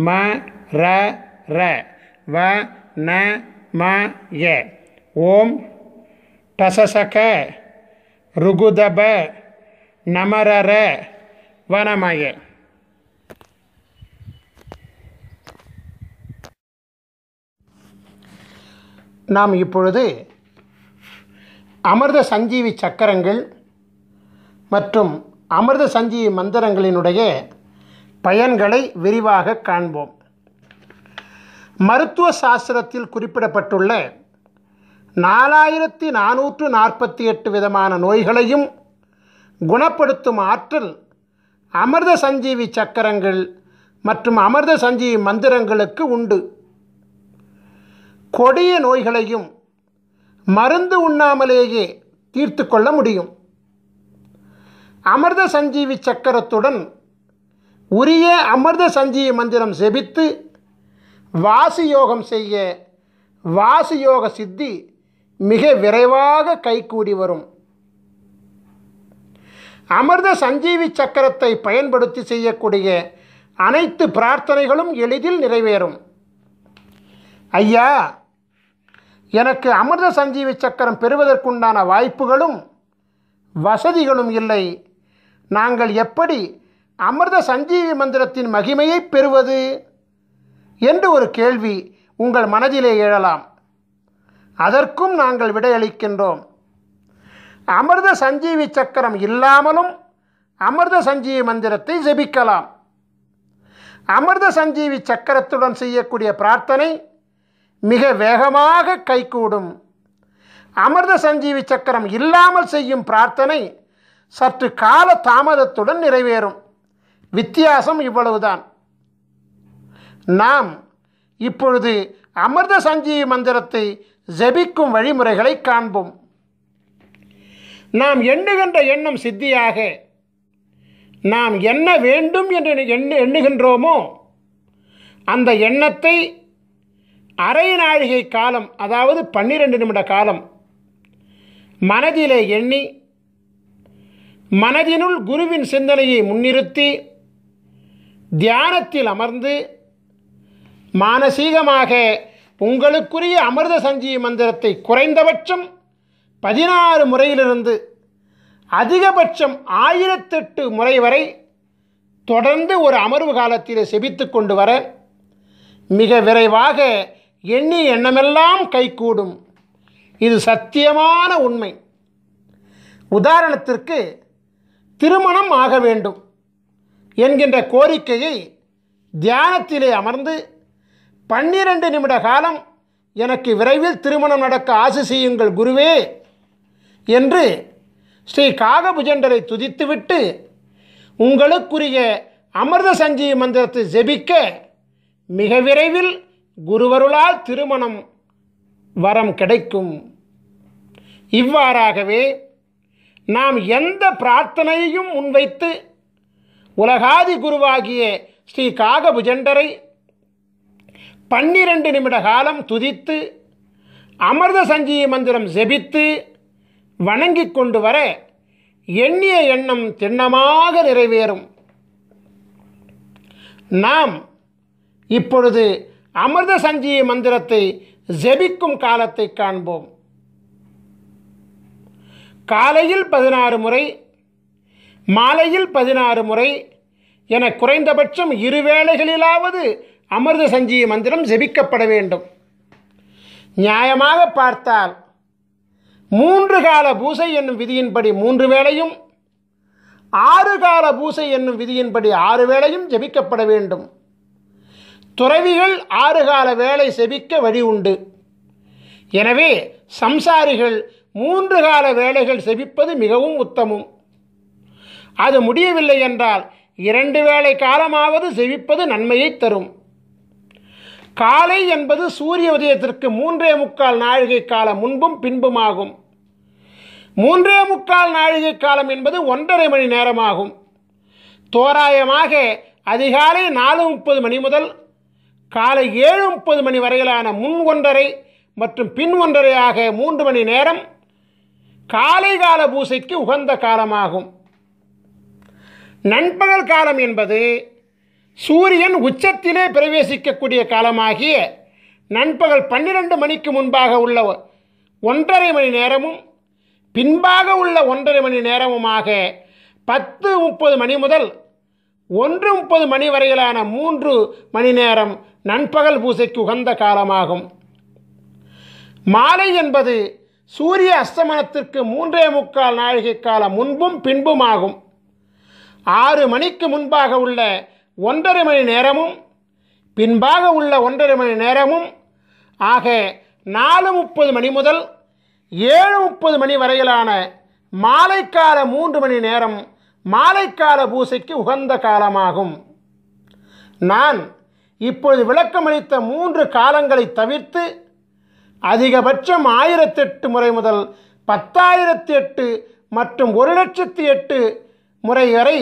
ம ர ர வ ந ம ய ஓம் டசசக ருகுதப நமரர வனமய. நாம் இப்பொழுது அமிர்த சஞ்சீவி சக்கரங்கள் மற்றும் அமிர்த சஞ்சீவி மந்திரங்களினுடைய பயன்களை விரிவாக காண்போம். மருத்துவ சாஸ்திரத்தில் குறிப்பிடப்பட்டுள்ள 4448 விதமான நோய்களையும் குணப்படுத்தும் ஆற்றல் அமிர்த சஞ்சீவி சக்கரங்கள் மற்றும் அமிர்த சஞ்சீவி மந்திரங்களுக்கு உண்டு. கொடிய நோய்களையும் மருந்து உண்ணாமலேயே தீர்த்து கொள்ள முடியும். அமிர்த சஞ்சீவி சக்கரத்துடன் உரிய அமிர்த சஞ்சீவி மந்திரம் செபித்து வாசியோகம் செய்ய வாசியோக சித்தி மிக விரைவாக கைகூடி வரும். அமிர்த சஞ்சீவி சக்கரத்தை பயன்படுத்தி செய்யக்கூடிய அனைத்து பிரார்த்தனைகளும் எளிதில் நிறைவேறும். ஐயா, எனக்கு அமிர்த சஞ்சீவி சக்கரம் பெறுவதற்குண்டான வாய்ப்புகளும் வசதிகளும் இல்லை. நாங்கள் எப்படி அமிர்த சஞ்சீவி மந்திரத்தின் மகிமையை பெறுவது என்று ஒரு கேள்வி உங்கள் மனதிலே எழலாம். அதற்கும் நாங்கள் விடையளிக்கின்றோம். அமிர்த சஞ்சீவி சக்கரம் இல்லாமலும் அமிர்த சஞ்சீவி மந்திரத்தை ஜெபிக்கலாம். அமிர்த சஞ்சீவி சக்கரத்துடன் செய்யக்கூடிய பிரார்த்தனை மிக வேகமாக கைகூடும். அமிர்த சஞ்சீவி சக்கரம் இல்லாமல் செய்யும் பிரார்த்தனை சற்று கால தாமதத்துடன் நிறைவேறும். வித்தியாசம் இவ்வளவுதான். நாம் இப்பொழுது அமிர்த சஞ்சீவி மந்திரத்தை ஜெபிக்கும் வழிமுறைகளை காண்போம். நாம் எண்ணுகின்ற எண்ணம் சித்தியாக நாம் என்ன வேண்டும் என்று எண்ணுகின்றோமோ அந்த எண்ணத்தை அரை நாழிகை காலம், அதாவது 12 நிமிட காலம் மனதிலே எண்ணி மனதினுள் குருவின் சிந்தனையை முன்னிறுத்தி தியானத்தில் அமர்ந்து மானசீகமாக உங்களுக்குரிய அமிர்த சஞ்சீவி மந்திரத்தை குறைந்தபட்சம் 16 முறையிலிருந்து அதிகபட்சம் 1008 முறை வரை தொடர்ந்து ஒரு அமர்வு காலத்தில் செபித்து கொண்டு வர மிக விரைவாக எண்ணிய எண்ணமெல்லாம் கைகூடும். இது சத்தியமான உண்மை. உதாரணத்திற்கு, திருமணம் ஆக வேண்டும் என்கின்ற கோரிக்கையை தியானத்திலே அமர்ந்து 12 நிமிட காலம் எனக்கு விரைவில் திருமணம் நடக்க ஆசி செய்யுங்கள் குருவே என்று ஸ்ரீ காகபுஜண்டரை துதித்துவிட்டு உங்களுக்குரிய அமிர்த சஞ்சீவி மந்திரத்தை ஜெபிக்க மிக விரைவில் குருவருளால் திருமணம் வரம் கிடைக்கும். இவ்வாறாகவே நாம் எந்த பிரார்த்தனையையும் முன்வைத்து உலகாதி குருவாகிய ஸ்ரீ காகபுஜண்டரை 12 நிமிட காலம் துதித்து அமிர்த சஞ்சீவி மந்திரம் ஜெபித்து வணங்கி கொண்டு வர எண்ணிய எண்ணம் திண்ணமாக நிறைவேறும். நாம் இப்பொழுது அமிர்த சஞ்சீவி மந்திரத்தை ஜெபிக்கும் காலத்தை காண்போம். காலையில் 16 முறை, மாலையில் 16 முறை என குறைந்தபட்சம் 2 வேளைகளிலாவது அமிர்த சஞ்சீவி மந்திரம் ஜெபிக்கப்பட வேண்டும். நியாயமாக பார்த்தால் 3 கால பூசை என்னும் விதியின்படி 3 வேளையும், 6 கால பூசை என்னும் விதியின்படி 6 வேளையும் ஜெபிக்கப்பட வேண்டும். துறவிகள் 6 கால வேளை ஜெபிக்க வழி உண்டு. எனவே சம்சாரிகள் 3 கால வேளைகள் ஜெபிப்பது மிகவும் உத்தமம். அது முடியவில்லை என்றால் 2 வேளை காலமாவது ஜெபிப்பது நன்மையை தரும். காலை என்பது சூரிய உதயத்திற்கு 3.25 நாழிகை காலம் முன்பும் பின்புமாகும். 3.25 நாழிகை காலம் என்பது 1.5 மணி நேரமாகும். தோராயமாக அதிகாலை 4:30 மணி முதல் காலை 7:30 மணி வரையிலான முன் 1.5 மற்றும் பின் 1.5 ஆக 3 மணி நேரம் காலை கால பூசைக்கு உகந்த காலமாகும். நண்பகல் காலம் என்பது சூரியன் உச்சத்திலே பிரவேசிக்கக்கூடிய காலமாகிய நண்பகல் 12 மணிக்கு முன்பாக உள்ள 1.5 மணி நேரமும் பின்பாக உள்ள 1.5 மணி நேரமுமாக 10:30 மணி முதல் 1:30 மணி வரையிலான 3 மணி நேரம் நண்பகல் பூசைக்கு உகந்த காலமாகும். மாலை என்பது சூரிய அஸ்தமனத்திற்கு 3.25 நாழிகை காலம் முன்பும் பின்புமாகும். 6 மணிக்கு முன்பாக உள்ள 1.5 மணி நேரமும் பின்பாக உள்ள 1.5 மணி நேரமும் ஆக 4:30 மணி முதல் 7:30 மணி வரையிலான மாலைக்கால 3 மணி நேரம் மாலைக்கால பூசைக்கு உகந்த காலமாகும். நான் இப்பொழுது விளக்கமளித்த 3 காலங்களை தவிர்த்து அதிகபட்சம் 1008 முறை முதல் 10,008 மற்றும் 1,08,008 முறை வரை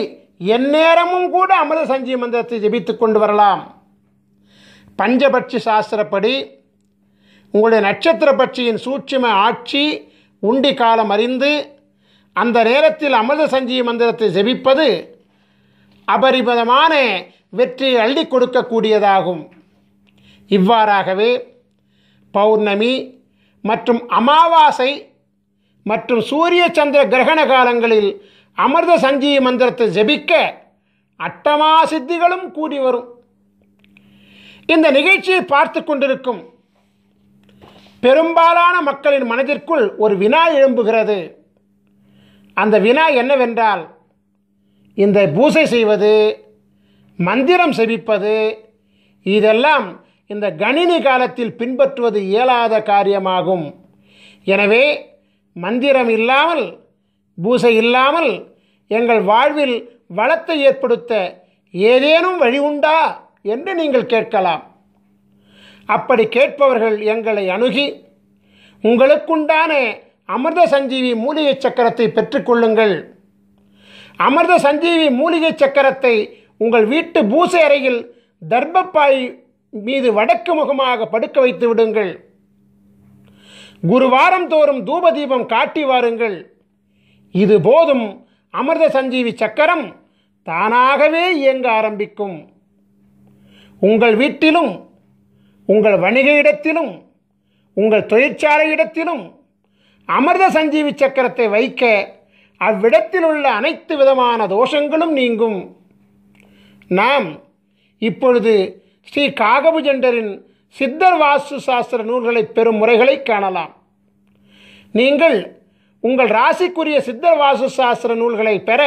எந்நேரமும் கூட அமிர்த சஞ்சீவி மந்திரத்தை ஜெபித்து கொண்டு வரலாம். பஞ்சபட்சி சாஸ்திரப்படி உங்களுடைய நட்சத்திர பட்சியின் சூட்சும ஆட்சி உண்டி காலம் அறிந்து அந்த நேரத்தில் அமிர்த சஞ்சீவி மந்திரத்தை ஜெபிப்பது அபரிமிதமான வெற்றியை அள்ளி கொடுக்கக்கூடியதாகும். இவ்வாறாகவே பௌர்ணமி மற்றும் அமாவாசை மற்றும் சூரிய சந்திர கிரகண காலங்களில் அமிர்த சஞ்சீவி மந்திரத்தை ஜெபிக்க அட்டமா சித்திகளும் கூடி வரும். இந்த நிகழ்ச்சியை பார்த்து கொண்டிருக்கும் பெரும்பாலான மக்களின் மனதிற்குள் ஒரு வினா எழும்புகிறது. அந்த வினா என்னவென்றால், இந்த பூசை செய்வது, மந்திரம் செபிப்பது இதெல்லாம் இந்த கணினி காலத்தில் பின்பற்றுவது இயலாத காரியமாகும். எனவே மந்திரம் இல்லாமல், பூசை இல்லாமல் எங்கள் வாழ்வில் வளத்தை ஏற்படுத்த ஏதேனும் வழி உண்டா என்று நீங்கள் கேட்கலாம். அப்படி கேட்பவர்கள் எங்களை அணுகி உங்களுக்குண்டான அமிர்த சஞ்சீவி மூலிகை சக்கரத்தை பெற்றுக்கொள்ளுங்கள். அமிர்த சஞ்சீவி மூலிகை சக்கரத்தை உங்கள் வீட்டு பூசை அறையில் தர்பப்பாய் மீது வடக்கு முகமாக படுக்க வைத்து விடுங்கள். குருவாரம் தோறும் தூப தீபம் காட்டி வாருங்கள். இது போதும், அமிர்த சஞ்சீவி சக்கரம் தானாகவே இயங்க ஆரம்பிக்கும். உங்கள் வீட்டிலும், உங்கள் வணிக இடத்திலும், உங்கள் தொழிற்சாலை இடத்திலும் அமிர்த சஞ்சீவி சக்கரத்தை வைக்க அவ்விடத்தில் உள்ள அனைத்து விதமான தோஷங்களும் நீங்கும். நாம் இப்பொழுது ஸ்ரீ காகபுஜண்டரின் சித்தர் வாஸ்து சாஸ்திர நூல்களை பெறும் முறைகளை காணலாம். நீங்கள் உங்கள் ராசிக்குரிய சித்தர் வாஸ்து சாஸ்திர நூல்களை பெற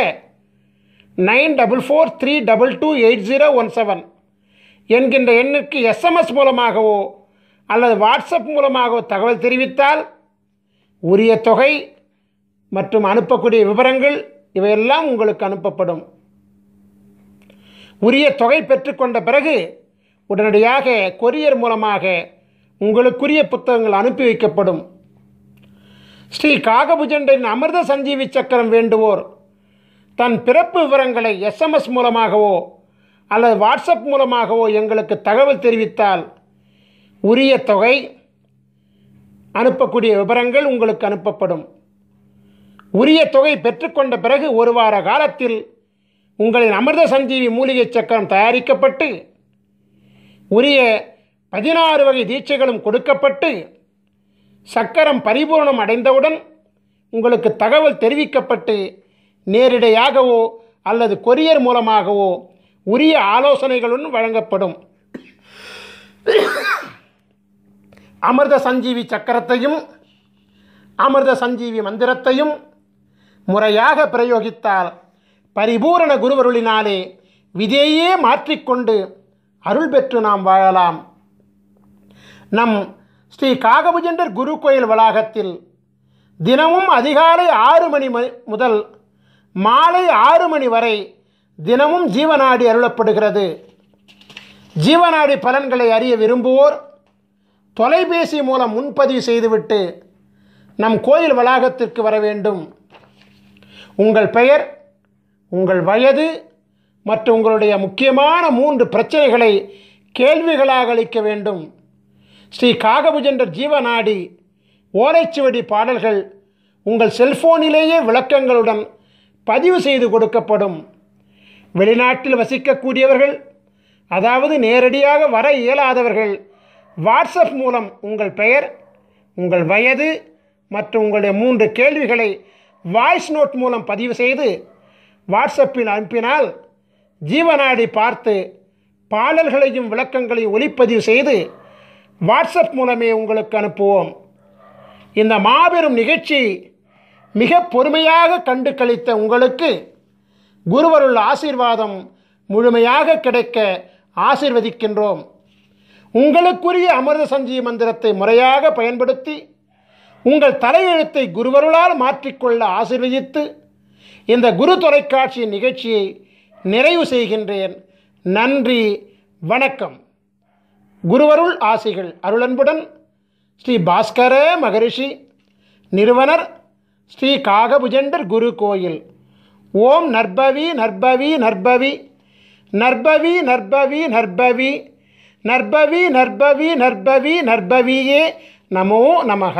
9443228017 என்கின்ற எண்ணுக்கு SMS மூலமாகவோ அல்லது வாட்ஸ்அப் மூலமாகவோ தகவல் தெரிவித்தால் உரிய தொகை மற்றும் அனுப்பக்கூடிய விவரங்கள் இவையெல்லாம் உங்களுக்கு அனுப்பப்படும். உரிய தொகை பெற்றுக்கொண்ட பிறகு உடனடியாக கொரியர் மூலமாக உங்களுக்குரிய புத்தகங்கள் அனுப்பி வைக்கப்படும். ஸ்ரீ காகபுஜண்டரின் அமிர்த சஞ்சீவி சக்கரம் வேண்டுவோர் தன் பிறப்பு விவரங்களை SMS மூலமாகவோ அல்லது வாட்ஸ்அப் மூலமாகவோ எங்களுக்கு தகவல் தெரிவித்தால் உரிய தொகை அனுப்பக்கூடிய விவரங்கள் உங்களுக்கு அனுப்பப்படும். உரிய தொகை பெற்றுக்கொண்ட பிறகு ஒரு வார காலத்தில் உங்களின் அமிர்த சஞ்சீவி மூலிகை சக்கரம் தயாரிக்கப்பட்டு உரிய 16 வகை தீட்சைகளும் கொடுக்கப்பட்டு சக்கரம் பரிபூர்ணம் அடைந்தவுடன் உங்களுக்கு தகவல் தெரிவிக்கப்பட்டு நேரிடையாகவோ அல்லது கொரியர் மூலமாகவோ உரிய ஆலோசனைகளுடன் வழங்கப்படும். அமிர்த சஞ்சீவி சக்கரத்தையும் அமிர்த சஞ்சீவி மந்திரத்தையும் முறையாக பிரயோகித்தால் பரிபூரண குருவருளினாலே விதையே மாற்றிக்கொண்டு அருள் பெற்று நாம் வாழலாம். நம் ஸ்ரீ காகபுஜண்டர் குரு கோயில் வளாகத்தில் தினமும் அதிகாலை 6 மணி முதல் மாலை 6 மணி வரை தினமும் ஜீவநாடி அருளப்படுகிறது. ஜீவநாடி பலன்களை அறிய விரும்புவோர் தொலைபேசி மூலம் முன்பதிவு செய்துவிட்டு நம் கோயில் வளாகத்திற்கு வர வேண்டும். உங்கள் பெயர், உங்கள் வயது மற்றும் உங்களுடைய முக்கியமான 3 பிரச்சனைகளை கேள்விகளாக அளிக்க வேண்டும். ஸ்ரீ காகபுஜண்டர் ஜீவநாடி ஓலைச்சுவடி பாடல்கள் உங்கள் செல்போனிலேயே விளக்கங்களுடன் பதிவு செய்து கொடுக்கப்படும். வெளிநாட்டில் வசிக்கக்கூடியவர்கள், அதாவது நேரடியாக வர இயலாதவர்கள், வாட்ஸ்அப் மூலம் உங்கள் பெயர், உங்கள் வயது மற்றும் உங்களுடைய 3 கேள்விகளை வாய்ஸ் நோட் மூலம் பதிவு செய்து வாட்ஸ்அப்பில் அனுப்பினால் ஜீவநாடி பார்த்து பாடல்களையும் விளக்கங்களையும் ஒளிப்பதிவு செய்து வாட்ஸ்அப் மூலமே உங்களுக்கு அனுப்புவோம். இந்த மாபெரும் நிகழ்ச்சி மிக பொறுமையாக கண்டு கழித்த உங்களுக்கு குருவருள் ஆசீர்வாதம் முழுமையாக கிடைக்க ஆசீர்வதிக்கின்றோம். உங்களுக்குரிய அமிர்த சஞ்சீவி மந்திரத்தை முறையாக பயன்படுத்தி உங்கள் தலையெழுத்தை குருவருளால் மாற்றிக்கொள்ள ஆசீர்வதித்து இந்த குரு தொலைக்காட்சி நிகழ்ச்சியை நிறைவு செய்கின்றேன். நன்றி, வணக்கம். குருவருள் ஆசிகள் அருளன்புடன் ஸ்ரீ பாஸ்கர மகரிஷி, நிறுவனர் ஸ்ரீ காகபுஜண்டர் குரு கோயில். ஓம் நற்பவி நற்பவி நற்பவி நற்பவி நற்பவி நற்பவி நற்பவி நற்பவி நற்பவி நற்பவியே நமோ நமஹ.